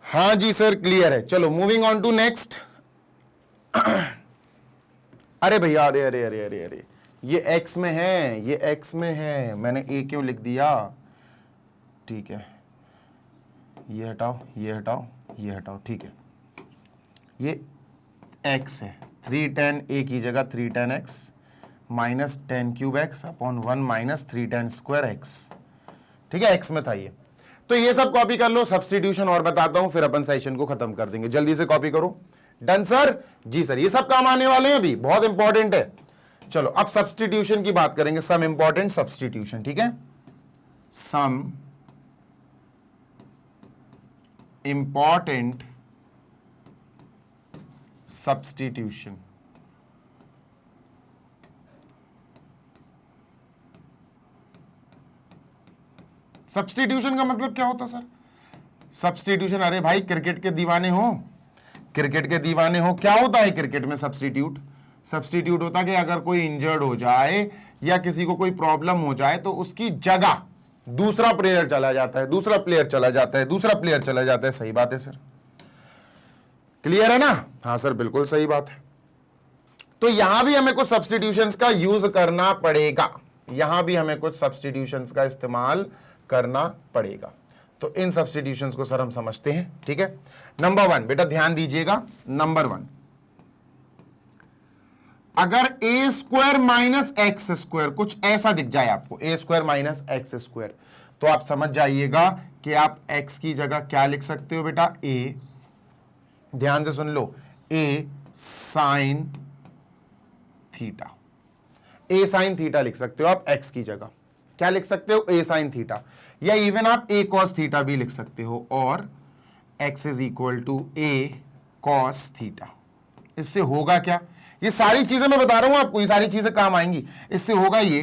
हाँ जी सर क्लियर है। चलो मूविंग ऑन टू नेक्स्ट। अरे भैया, अरे अरे अरे अरे अरे, ये x में है, ये x में है, मैंने a क्यों लिख दिया? ठीक है, ये हटाओ, ये हटाओ, ये हटाओ। ठीक है, ये x है, 3 tan a की जगह 3 tan x minus tan cube x upon 1 minus 3 tan square x। ठीक है, x में था ये, तो ये सब कॉपी कर लो, सब्स्टिट्यूशन और बताता हूं, फिर अपन सेशन को खत्म कर देंगे। जल्दी से कॉपी करो। Done sir. जी सर, ये सब काम आने वाले हैं, अभी बहुत इंपॉर्टेंट है। चलो अब सब्स्टिट्यूशन की बात करेंगे, सम इंपॉर्टेंट सब्स्टिट्यूशन। ठीक है, सम इंपॉर्टेंट सब्स्टिट्यूशन। सब्स्टिट्यूशन का मतलब क्या होता सर? सब्स्टिट्यूशन, अरे भाई क्रिकेट के दीवाने हो, क्रिकेट के दीवाने हो, क्या होता है क्रिकेट में सब्स्टिट्यूट? सब्स्टिट्यूट होता है कि अगर कोई इंजर्ड हो जाए या किसी को कोई प्रॉब्लम हो जाए तो उसकी जगह दूसरा प्लेयर चला जाता है, दूसरा प्लेयर चला जाता है, दूसरा प्लेयर चला जाता है। सही बात है सर, क्लियर है ना? हाँ सर बिल्कुल सही बात है। तो यहां भी हमें कुछ सब्स्टिट्यूशंस का यूज करना पड़ेगा, यहां भी हमें कुछ सब्स्टिट्यूशंस का इस्तेमाल करना पड़ेगा। तो इन सब्स्टिट्यूशंस को सर हम समझते हैं। ठीक है, नंबर 1 बेटा ध्यान दीजिएगा, नंबर 1, अगर a square minus x square कुछ ऐसा दिख जाए आपको, a square minus x square, तो आप समझ जाइएगा कि आप x की जगह क्या लिख सकते हो बेटा, a, ध्यान से सुन लो, a sine theta, a sine theta लिख सकते हो आप x की जगह। क्या लिख सकते हो? a साइन थीटा, या इवन आप a कॉस थीटा भी लिख सकते हो, और x is equal to a cos theta. इससे होगा क्या? ये सारी चीजें मैं बता रहा हूं आपको, ये सारी चीजें काम आएंगी। इससे होगा ये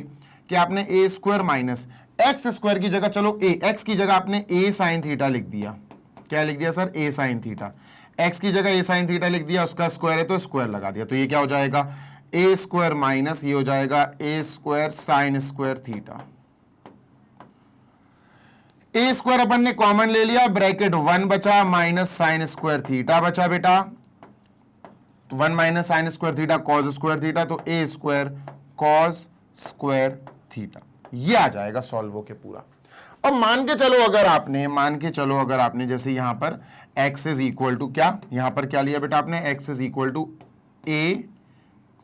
कि आपने a square minus x square की जगह, चलो a, x की जगह आपने a साइन थीटा लिख दिया। क्या लिख दिया sir? a sine theta. x की जगह a साइन थीटा लिख दिया, उसका स्क्वायर है तो स्क्वायर लगा दिया, तो ये क्या हो जाएगा? a स्क्वायर माइनस ये हो जाएगा a square sine square theta. a square अपन ने कॉमन ले लिया, ब्रैकेट 1 बचा, माइनस साइन स्क्वायर थीटा बचा बेटा, 1 minus sine square theta cos square theta, तो a square cos square theta, ये आ जाएगा सॉल्व के पूरा। अब मान के चलो अगर आपने जैसे यहां पर x इज इक्वल टू क्या, यहां पर क्या लिया बेटा आपने, x is equal to a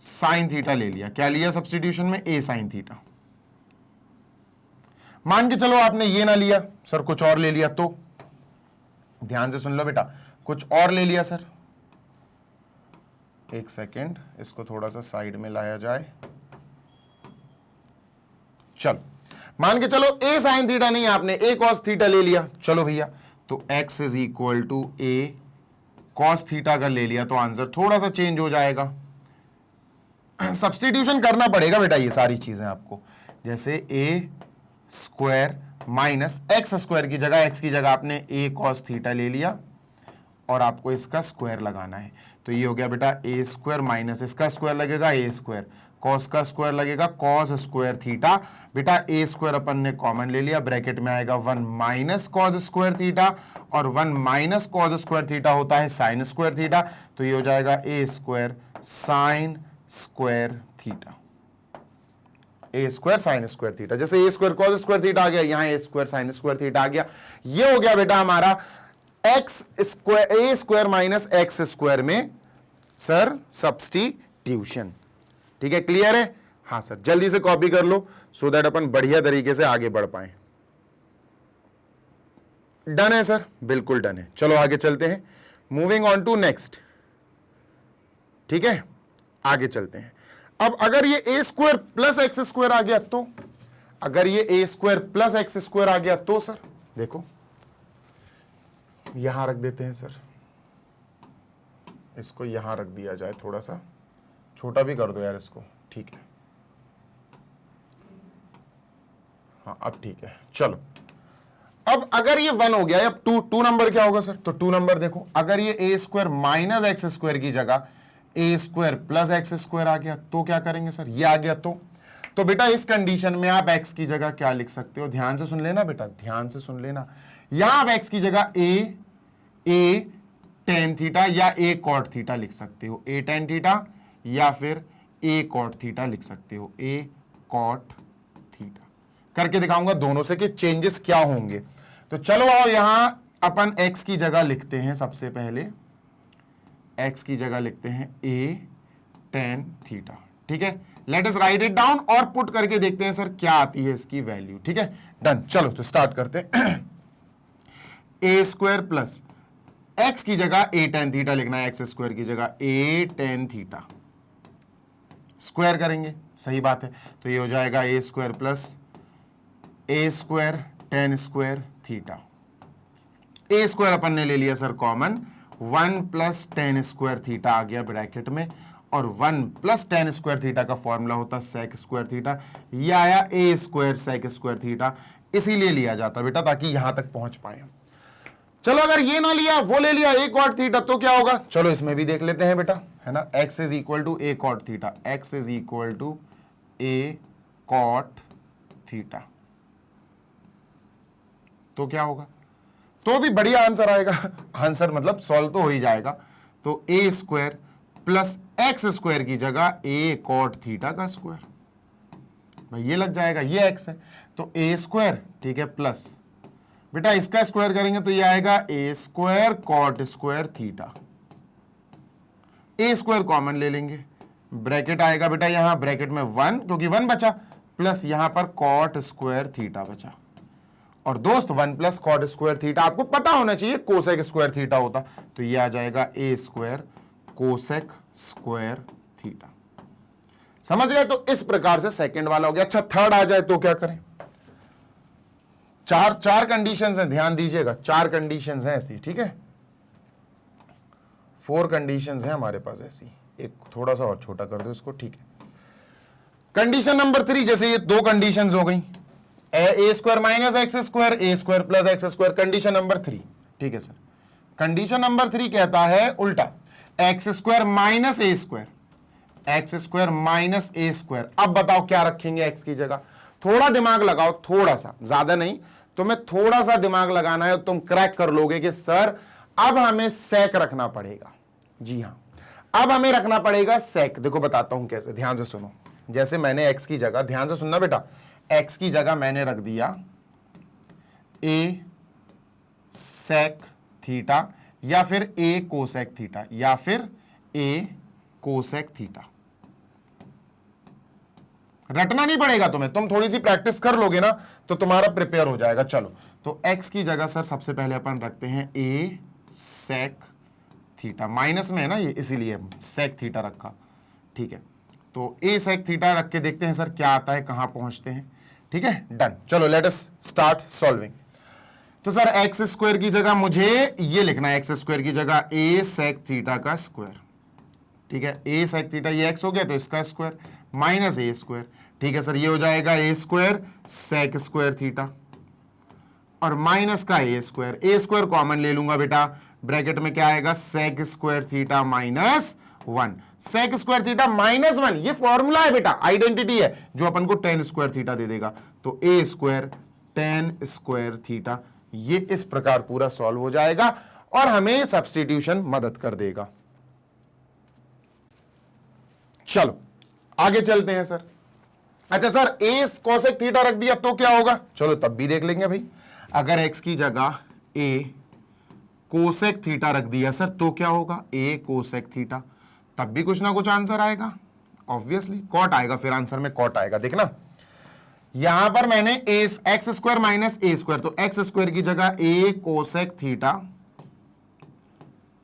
sine theta ले लिया। क्या लिया सब्स्टिट्यूशन में? a sine theta. मान के चलो आपने ये ना लिया सर, कुछ और ले लिया, तो ध्यान से सुन लो बेटा, कुछ और ले लिया सर, एक सेकेंड, इसको थोड़ा सा साइड में लाया जाए। चलो मान के चलो ए साइन थीटा नहीं, आपने ए कॉस थीटा ले लिया, चलो भैया, तो x is equal to a cos theta अगर ले लिया तो आंसर थोड़ा सा चेंज हो जाएगा। सब्स्टिट्यूशन करना पड़ेगा बेटा ये सारी चीजें आपको, जैसे ए स्क्वायर माइनस एक्स स्क्वायर की जगह, एक्स की जगह आपने ए कॉस थीटा ले लिया और आपको इसका स्क्वायर लगाना है, तो ये हो गया बेटा ए स्क्वायर माइनस इसका स्क्वायर लगेगा ए स्क्वायर, कॉस का स्क्वायर लगेगा कॉस स्क्वायर थीटा। बेटा ए स्क्वायर अपन ने कॉमन ले लिया, ब्रैकेट में आएगा 1 माइनस कॉस स्क्वायर थीटा, और 1 माइनस कॉस स्क्वायर थीटा होता है साइन स्क्वायर थीटा, तो ये हो जाएगा a square sine square theta, a square sine square theta. जैसे ए स्क्वायर कॉस स्क्वायर थीटा आ गया, यहां ए स्क्वायर साइन स्क्वायर थीटा आ गया। ये हो गया बेटा हमारा x square, a square minus x square में सर सब्स्टिट्यूशन। ठीक है, क्लियर है? हाँ सर, जल्दी से कॉपी कर लो सो दैट अपन बढ़िया तरीके से आगे बढ़ पाए। डन है सर? बिल्कुल डन है। चलो आगे चलते हैं, मूविंग ऑन टू नेक्स्ट। ठीक है, आगे चलते हैं। अब अगर ये ए स्क्वायर प्लस एक्स स्क्वायर आ गया तो, अगर ये ए स्क्वायर प्लस एक्स स्क्वायर आ गया तो सर देखो यहां रख देते हैं सर, इसको यहां रख दिया जाए, थोड़ा सा छोटा भी कर दो यार इसको। ठीक है, हाँ अब ठीक है। चलो अब अगर ये 1 हो गया, अब 2 नंबर क्या होगा सर? तो 2 नंबर देखो, अगर ये ए स्क्वायर माइनस एक्स स्क्वायर की जगह ए स्क्वायर प्लस एक्स स्क्वायर आ गया तो क्या करेंगे सर? ये आ गया तो बेटा इस कंडीशन में आप x की जगह क्या लिख सकते हो? ध्यान से सुन लेना बेटा, ध्यान से सुन लेना। यहां आप x की जगह ए टेन थीटा या ए कॉट थीटा लिख सकते हो, ए टेन थीटा या फिर ए कॉट थीटा लिख सकते हो, ए कॉट थीटा करके दिखाऊंगा दोनों से कि चेंजेस क्या होंगे। तो चलो आओ यहां अपन x की जगह लिखते हैं, सबसे पहले x की जगह लिखते हैं ए टेन थीटा। ठीक है, let us right it down और पुट करके देखते हैं सर क्या आती है इसकी वैल्यू। ठीक है, डन। चलो तो स्टार्ट करते हैं। ए स्क्वायर प्लस एक्स की जगह ए टेन थीटा लिखना है, एक्स स्क्वायर की जगह ए टेन थीटा, स्क्वायर करेंगे, सही बात है। तो ये हो जाएगा a square plus a square tan square theta. A square अपन ने ले लिया sir common, 1 plus tan square theta आ गया ब्रैकेट में, और 1 प्लस टेन स्क्वायर थीटा का फॉर्मूला होता है सेक स्क्वायर थीटा। ये आया a square sec square theta, इसीलिए लिया जाता बेटा ताकि यहां तक पहुंच पाए। चलो अगर ये ना लिया, वो ले लिया ए कॉट थीटा, तो क्या होगा? चलो इसमें भी देख लेते हैं बेटा, है ना। x is equal to a cot theta, x is equal to a cot theta, तो क्या होगा? तो भी बढ़िया आंसर आएगा। आंसर मतलब सॉल्व तो हो ही जाएगा। तो ए स्क्वायर प्लस एक्स स्क्वायर की जगह ए कॉट थीटा का स्क्वायर, भाई ये लग जाएगा, ये एक्स है तो ए स्क्वायर, ठीक है, प्लस बेटा इसका स्क्वायर करेंगे तो ये आएगा a square cot square theta. A square common ले लेंगे, ब्रैकेट आएगा बेटा यहां, ब्रैकेट में 1 क्योंकि 1 बचा, प्लस यहां पर कॉट स्क्वायर थीटा बचा। और दोस्त 1 प्लस कॉट स्क्वायर थीटा आपको पता होना चाहिए कोसेक स्क्वायर थीटा होता, तो ये आ जाएगा a square cosec square theta. समझ गए? तो इस प्रकार से सेकंड वाला हो गया। अच्छा थर्ड आ जाए तो क्या करें? चार कंडीशंस हैं, ध्यान दीजिएगा, 4 कंडीशंस हैं ऐसी। ठीक है, 4 कंडीशंस हैं हमारे पास ऐसी। एक थोड़ा सा और छोटा कर दो इसको। ठीक है, कंडीशन नंबर 3, जैसे ये 2 कंडीशंस हो गई, a square minus x square, a square plus x square, condition number 3। ठीक है सर, कंडीशन नंबर 3 कहता है उल्टा, x square minus a square, x square minus a square. अब बताओ क्या रखेंगे एक्स की जगह? थोड़ा दिमाग लगाओ, थोड़ा सा, ज्यादा नहीं, तुम्हें थोड़ा सा दिमाग लगाना है, तुम क्रैक कर लोगे कि सर अब हमें सेक रखना पड़ेगा। जी हां, अब हमें रखना पड़ेगा सेक। देखो बताता हूं कैसे, ध्यान से सुनो। जैसे मैंने एक्स की जगह, ध्यान से सुनना बेटा, एक्स की जगह मैंने रख दिया ए सेक थीटा या फिर ए कोसेक थीटा या फिर ए कोसेक थीटा। रटना नहीं पड़ेगा तुम्हें, तुम थोड़ी सी प्रैक्टिस कर लोगे ना तो तुम्हारा प्रिपेयर हो जाएगा। चलो तो x की जगह सर सबसे पहले अपन रखते हैं a sec थीटा, माइनस में है ना ये इसीलिए sec थीटा रखा। ठीक है, तो a sec थीटा रख के देखते हैं सर क्या आता है, कहां पहुंचते हैं। ठीक है, डन। चलो लेट अस स्टार्ट सॉल्विंग। तो सर एक्स स्क्वायर की जगह मुझे ये लिखना है, एक्स स्क्वायर की जगह ए सेक थीटा का स्क्वायर, ठीक है, ए सेक थीटा, ये एक्स हो गया तो इसका स्क्वायर माइनस ए स्क्वायर, ठीक है सर, ये हो जाएगा a square sec square theta और माइनस का ए स्क्वायर कॉमन ले लूंगा बेटा, ब्रैकेट में क्या आएगा, sec square theta minus 1, sec square theta minus 1, ये फॉर्मूला है बेटा, आइडेंटिटी है जो अपन को टेन स्क्वायर थीटा दे देगा, तो ए स्क्वायर टेन स्क्वायर थीटा, ये इस प्रकार पूरा सॉल्व हो जाएगा और हमें सब्स्टिट्यूशन मदद कर देगा। चलो आगे चलते हैं सर। अच्छा सर ए कोसेक थीटा रख दिया तो क्या होगा, चलो तब भी देख लेंगे भाई। अगर एक्स की जगह ए कोसेक थीटा रख दिया सर तो क्या होगा, ए कोसेक थीटा, तब भी कुछ ना कुछ आंसर आएगा, ऑब्वियसली कॉट आएगा, फिर आंसर में कॉट आएगा। देखना यहां पर मैंने x square minus a square, तो एक्स स्क्वायर की जगह ए कोसेक थीटा,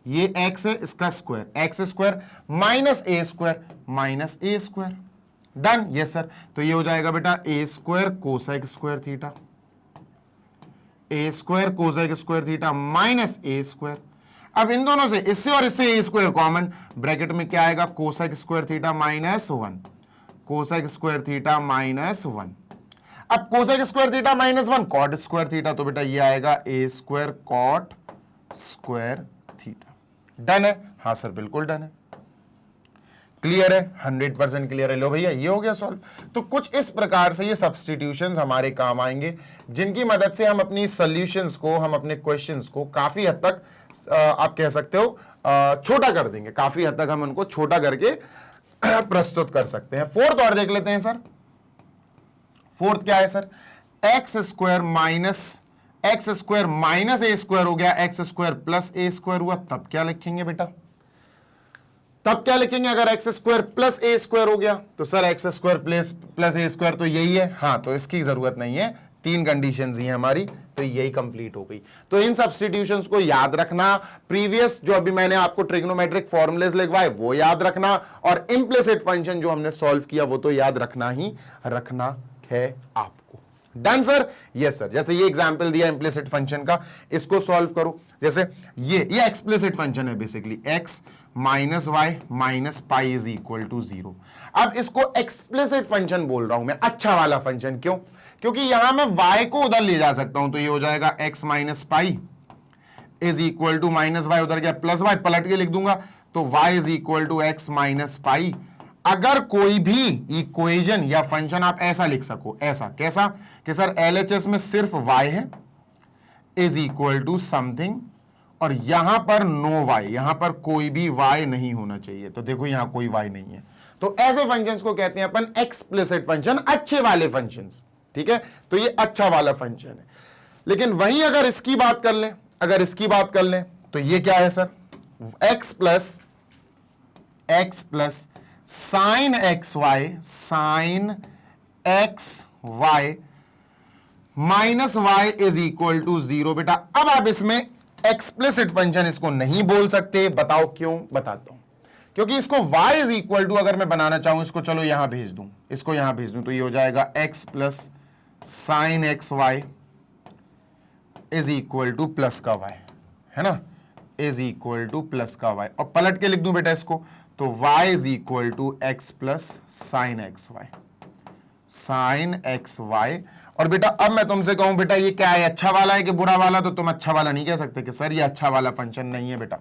ये एक्स है इसका square, x square minus a square, done, yes sir. तो ये हो जाएगा बेटा a square cosec square theta, a square cosec square theta minus a square. अब इन दोनों से, इससे और इससे ए स्क्वायर कॉमन, ब्रैकेट में क्या आएगा, cosec square theta minus 1, cosec square theta minus 1। अब cosec square theta minus 1 cot square theta, तो बेटा ये आएगा a square cot square theta. Done है, हाँ सर बिल्कुल डन है, क्लियर है, 100% क्लियर है। लो भैया ये हो गया सॉल्व। तो कुछ इस प्रकार से ये सब्स्टिट्यूशंस हमारे काम आएंगे, जिनकी मदद से हम अपनी सॉल्यूशंस को, हम अपने क्वेश्चंस को काफी हद तक आप कह सकते हो छोटा कर देंगे, काफी हद तक हम उनको छोटा करके प्रस्तुत कर सकते हैं। फोर्थ और देख लेते हैं सर। फोर्थ क्या है sir, x square minus a square हो गया, x square plus a square हुआ, तब क्या लिखेंगे बेटा, तब क्या लिखेंगे अगर x square plus a square हो गया, तो sir x square plus a square तो यही है, हाँ तो इसकी जरूरत नहीं है, तीन कंडीशंस ही हैं हमारी, तो यही कंप्लीट हो गई। तो इन सब्स्टिट्यूशंस को याद रखना, प्रीवियस जो अभी मैंने आपको ट्रिग्नोमेट्रिक फॉर्मूलेस लिखवाए वो याद रखना, और इम्प्लिसिट फंक्शन जो हमने सॉल्व किया वो तो याद रखना ही रखना है आपको। Done sir, yes sir. जैसे ये एग्जांपल दिया इम्प्लिसिट फंक्शन का, इसको सॉल्व करो। जैसे ये एक्सप्लिसिट फंक्शन है basically, x minus y minus pi is equal to 0। अब इसको एक्सप्लिसिट फंक्शन बोल रहा हूं मैं, अच्छा वाला फंक्शन, क्यों, क्योंकि यहां मैं y को उधर ले जा सकता हूं, तो ये हो जाएगा x minus pi is equal to minus y, उधर गया प्लस वाई, पलट के लिख दूंगा, तो y is equal to x minus pi. अगर कोई भी इक्वेशन या फंक्शन आप ऐसा लिख सको, ऐसा कैसा कि सर LHS में सिर्फ y है इज इक्वल टू समथिंग, और यहां पर नो y, यहां पर कोई भी y नहीं होना चाहिए, तो देखो यहां कोई y नहीं है, तो ऐसे फंक्शंस को कहते हैं अपन एक्सप्लिसिट फंक्शन, अच्छे वाले फंक्शंस, ठीक है। तो ये अच्छा वाला फंक्शन है। लेकिन वहीं अगर इसकी बात कर लें, तो ये क्या है sir, x plus sine x y minus y is equal to 0। बेटा अब आप इसमें एक्सप्लिसिट फंक्शन इसको नहीं बोल सकते, बताओ क्यों, बताता हूं। क्योंकि इसको y इज इक्वल टू अगर मैं बनाना चाहूं, इसको चलो यहां भेज दूं, इसको यहां भेज दूं, तो ये हो जाएगा x plus sine x y is equal to plus का y, है ना, इज इक्वल टू प्लस का y, और पलट के लिख दूं बेटा इसको, तो y is equal to x plus sine x y. और बेटा अब मैं तुमसे कहूं बेटा ये क्या है, अच्छा वाला है कि बुरा वाला, तो तुम अच्छा वाला नहीं कह सकते कि सर ये अच्छा वाला फंक्शन नहीं है बेटा,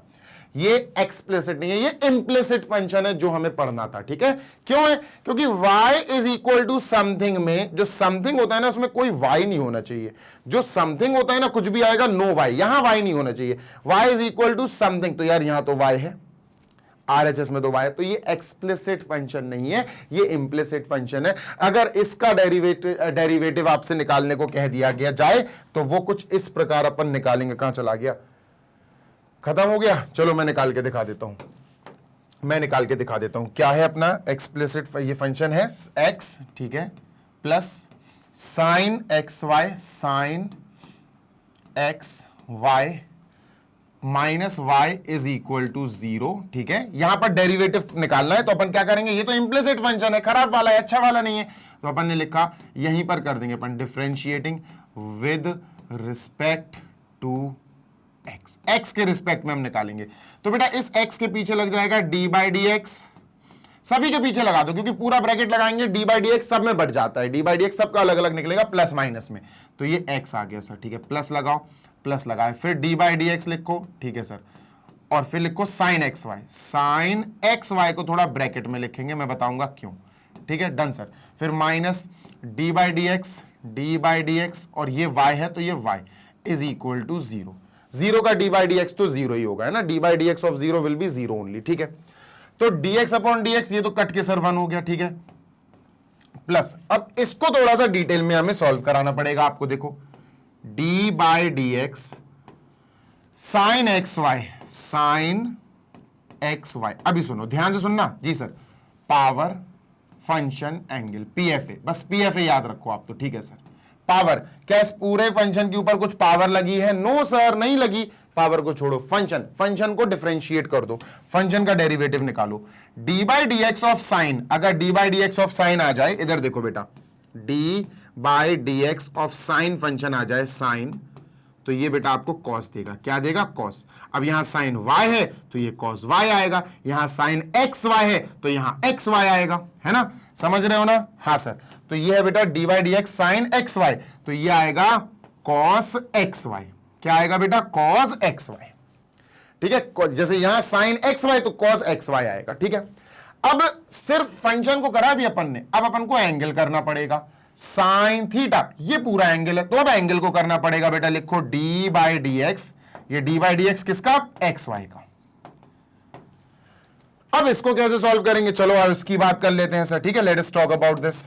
ये एक्सप्लिसिट नहीं है, ये इम्प्लिसिट फंक्शन है जो हमें पढ़ना था, ठीक है। क्यों है, क्योंकि y is equal to something में जो समथिंग होता है ना उसमें कोई y नहीं होना चाहिए, जो समथिंग होता है ना कुछ भी आएगा नो y, यहां y नहीं होना चाहिए, y is equal to something, तो यार यहां तो y है, RHS में तो y है, तो ये एक्सप्लिसिट फंक्शन नहीं है, ये इम्प्लिसिट फंक्शन है। अगर इसका डेरिवेटिव आपसे निकालने को कह दिया गया जाए तो वो कुछ इस प्रकार अपन निकालेंगे, कहां चला गया, खत्म हो गया, चलो मैं निकाल के दिखा देता हूं, क्या है अपना एक्सप्लिसिट, ये फंक्शन है x, ठीक है, plus sine x y minus y is equal to 0, ठीक है। यहां पर डेरिवेटिव निकालना है, तो अपन क्या करेंगे, ये तो इम्प्लिसिट फंक्शन है, खराब वाला है, अच्छा वाला नहीं है, तो अपन ने लिखा, यहीं पर कर देंगे अपन differentiating with respect to x, x के रिस्पेक्ट में हम निकालेंगे। तो बेटा इस एक्स के पीछे लग जाएगा डी बाई डी एक्स, सभी के पीछे लगा दो क्योंकि पूरा ब्रैकेट लगाएंगे, डी बाई डी एक्स सब में बढ़ जाता है, डी बाई डी एक्स सबका अलग अलग निकलेगा प्लस माइनस में। तो ये एक्स आ गया सर, ठीक है, प्लस लगाओ, प्लस लगाए, फिर डी बाई डी एक्स लिखो, ठीक है सर, और फिर लिखो sine x y, sine x y को थोड़ा ब्रैकेट में लिखेंगे, मैं बताऊंगा क्यों, ठीक है, डन सर। फिर minus D by d x, और ये y है तो ये y इज इक्वल टू 0, 0 का डी बाई डी एक्स तो 0 ही होगा, है ना, D by d x of 0 will be 0 only, ठीक है। तो dx अपॉन dx ये तो कट के सर 1 हो गया, ठीक है, प्लस अब इसको थोड़ा सा डिटेल में हमें सॉल्व कराना पड़ेगा आपको। देखो d by d x sine x y, sine x y, अभी सुनो ध्यान से सुनना जी sir, power function angle PFA, बस पीएफए याद रखो आप तो, ठीक है सर। पावर, क्या इस पूरे फंक्शन के ऊपर कुछ पावर लगी है? नो सर नहीं लगी, पावर को छोड़ो, फंक्शन को डिफरेंशिएट कर दो, फंक्शन का डेरिवेटिव निकालो। D by d x of sine, अगर d by d x of sine आ जाए, इधर देखो बेटा, d by d x of sine function आ जाए, साइन, तो ये बेटा आपको कॉस देगा, क्या देगा? कॉस। अब यहां साइन y है तो ये कॉस y आएगा, यहां साइन xy है तो यहां xy आएगा, है ना, समझ रहे हो ना? हाँ सर, तो ये है बेटा d by d x sine xy, तो ये आएगा कॉस xy, क्या आएगा बेटा? कॉस xy, ठीक है, जैसे यहां साइन xy तो कॉस xy आएगा, ठीक है। अब सिर्फ फंक्शन को करा भी अपन ने, अब अपन को एंगल करना पड़ेगा, साइन थीटा, ये पूरा एंगल है, तो अब एंगल को करना पड़ेगा बेटा, लिखो डी बाई डी एक्स, ये डी बाई डी एक्स किसका? एक्स वाई का। अब इसको कैसे सॉल्व करेंगे, चलो अब इसकी बात कर लेते हैं सर, ठीक है, let us talk about this.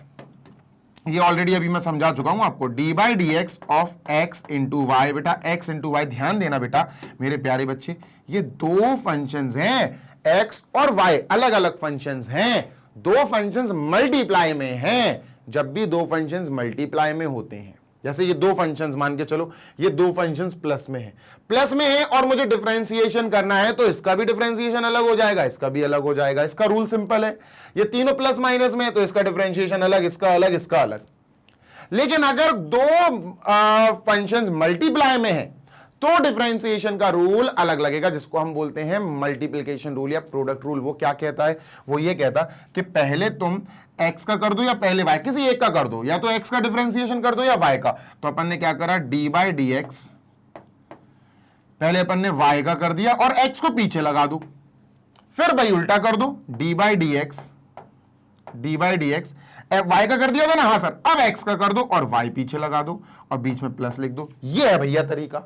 ये ऑलरेडी अभी मैं समझा चुका हूं आपको, d by d x of x into y, बेटा एक्स इंटू वाई, ध्यान देना बेटा मेरे प्यारे बच्चे, ये दो फंक्शंस हैं, एक्स और वाई अलग अलग फंक्शंस हैं, दो फंक्शंस मल्टीप्लाई में हैं। जब भी दो फंक्शंस मल्टीप्लाई में होते हैं, जैसे ये दो फंक्शंस मान के चलो, ये दो फंक्शंस प्लस में है और मुझे डिफरेंशिएशन करना है, तो इसका भी डिफरेंशिएशन अलग हो जाएगा, इसका भी अलग हो जाएगा। इसका रूल सिंपल है, ये तीनों प्लस माइनस में है तो इसका डिफरेंशिएशन अलग, इसका अलग, इसका अलग। लेकिन अगर दो फंक्शंस मल्टीप्लाई में है तो डिफरेंशिएशन का रूल अलग लगेगा, जिसको हम बोलते हैं मल्टीप्लिकेशन रूल या प्रोडक्ट रूल। वो क्या कहता है? वो ये कहता कि पहले तुम x का कर दो या पहले y, किसी एक का कर दो, या तो x का डिफरेंशिएशन कर दो या y का। तो अपन ने क्या करा, d बाई डी एक्स, पहले अपन ने y का कर दिया और x को पीछे लगा दो, फिर भाई उल्टा कर दो, d by d x y का कर दिया था ना, हाँ सर, अब x का कर दो और y पीछे लगा दो और बीच में प्लस लिख दो। ये है भैया तरीका,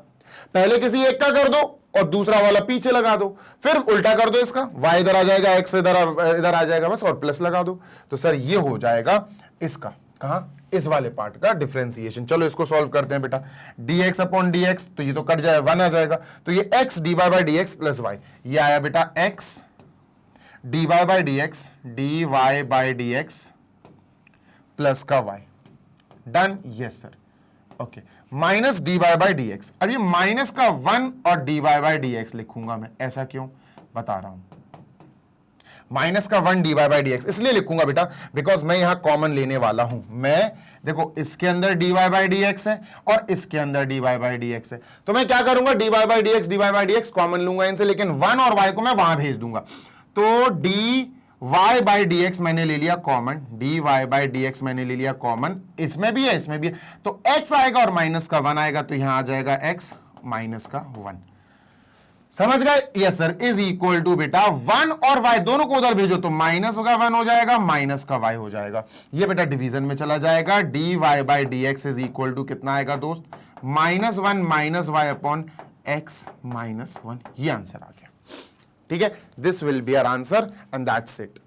पहले किसी एक का कर दो और दूसरा वाला पीछे लगा दो, फिर उल्टा कर दो इसका, y इधर आ जाएगा, x इधर आ जाएगा बस, और प्लस लगा दो। तो सर ये हो जाएगा इसका, कहां, इस वाले पार्ट का डिफरेंशिएशन। चलो इसको सॉल्व करते हैं बेटा, dx अपॉन dx, तो ये तो कट जाएगा, 1 आ जाएगा, तो ये x dy by d x plus y, ये आया बेटा x dy by d x, dy by d x plus का y, done, yes sir, okay, minus d y by d x. अब ये माइनस का 1 और d y by d x लिखूंगा मैं, ऐसा क्यों बता रहा हूं, माइनस का 1 d y by d x इसलिए लिखूंगा बेटा बिकॉज मैं यहां कॉमन लेने वाला हूं। मैं देखो इसके अंदर d y by d x है और इसके अंदर d y by d x है, तो मैं क्या करूंगा, d y by d x common लूंगा इनसे, लेकिन 1 और y को मैं वहां भेज दूंगा। तो डी y बाई डी एक्स मैंने ले लिया common, d y by d x मैंने ले लिया कॉमन, इसमें भी है इसमें भी है, तो x आएगा और माइनस का 1 आएगा, तो यहां आ जाएगा x माइनस का 1, समझ गए? Yes sir, is equal to बेटा 1 और y दोनों को उधर भेजो तो माइनस का 1 हो जाएगा, माइनस का y हो जाएगा, ये बेटा डिवीजन में चला जाएगा। D y by d x is equal to कितना आएगा दोस्त, -1 minus y upon x minus 1, ये आंसर आ गया, ठीक है, this will be our answer and that's it.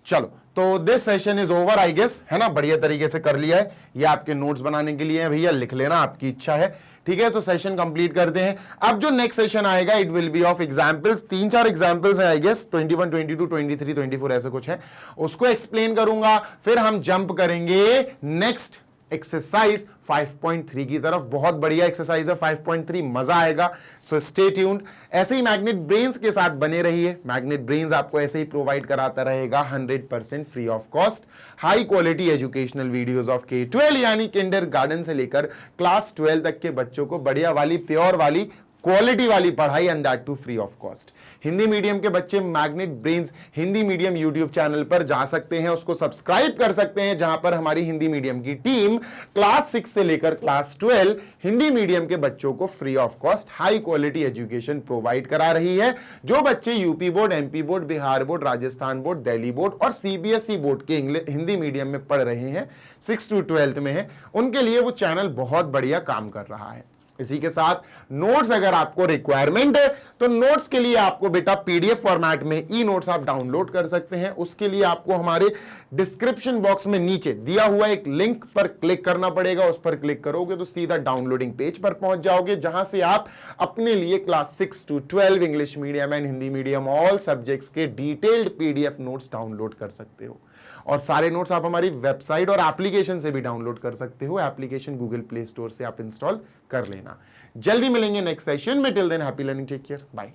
चलो, तो this session is over I guess, है ना, बढ़िया तरीके से कर लिया है, ये आपके नोट्स बनाने के लिए है भैया, लिख लेना, आपकी इच्छा है, ठीक है। तो सेशन कंप्लीट करते हैं। अब जो नेक्स्ट सेशन आएगा it will be of examples, 3-4 examples हैं आई गेस, 21, 22, 23, 24 ऐसे कुछ है, उसको एक्सप्लेन करूंगा, फिर हम जंप करेंगे नेक्स्ट एक्सरसाइज 5.3 की तरफ। बहुत बढ़िया एक्सरसाइज है 5.3, मजा आएगा। सो स्टे ट्यून्ड, ऐसे ही मैग्नेट ब्रेन्स के साथ बने रहिए। मैग्नेट ब्रेन्स आपको ऐसे ही प्रोवाइड कराता रहेगा 100% free of cost high quality educational videos of K-12 यानी किंडरगार्टन से लेकर क्लास 12 तक के बच्चों को बढ़िया वाली, प्योर वाली, क्वालिटी वाली पढ़ाई, and that too free of cost. Hindi medium के बच्चे Magnet Brains Hindi medium YouTube channel पर जा सकते हैं, उसको सब्सक्राइब कर सकते हैं, जहां पर हमारी हिंदी मीडियम की टीम क्लास 6 से लेकर क्लास 12 हिंदी मीडियम के बच्चों को free of cost high quality education provide करा रही है। जो बच्चे UP board, MP board, Bihar board, Rajasthan board, Delhi board और सीबीएसई बोर्ड के हिंदी मीडियम में पढ़ रहे हैं, 6 to 12 में है, उनके लिए वो चैनल बहुत बढ़िया काम कर रहा है। इसी के साथ नोट्स अगर आपको रिक्वायरमेंट है तो नोट्स के लिए आपको बेटा पीडीएफ फॉर्मेट में ई नोट्स आप डाउनलोड कर सकते हैं। उसके लिए आपको हमारे डिस्क्रिप्शन बॉक्स में नीचे दिया हुआ एक लिंक पर क्लिक करना पड़ेगा। उस पर क्लिक करोगे तो सीधा डाउनलोडिंग पेज पर पहुंच जाओगे, जहां से आप अपने लिए class 6 to 12 English medium and Hindi medium all subjects के डिटेल्ड पीडीएफ नोट्स डाउनलोड कर सकते हो। और सारे नोट्स आप हमारी वेबसाइट और एप्लीकेशन से भी डाउनलोड कर सकते हो। एप्लीकेशन गूगल प्ले स्टोर से आप इंस्टॉल कर लेना। जल्दी मिलेंगे नेक्स्ट सेशन में। Till then happy learning, take care, bye.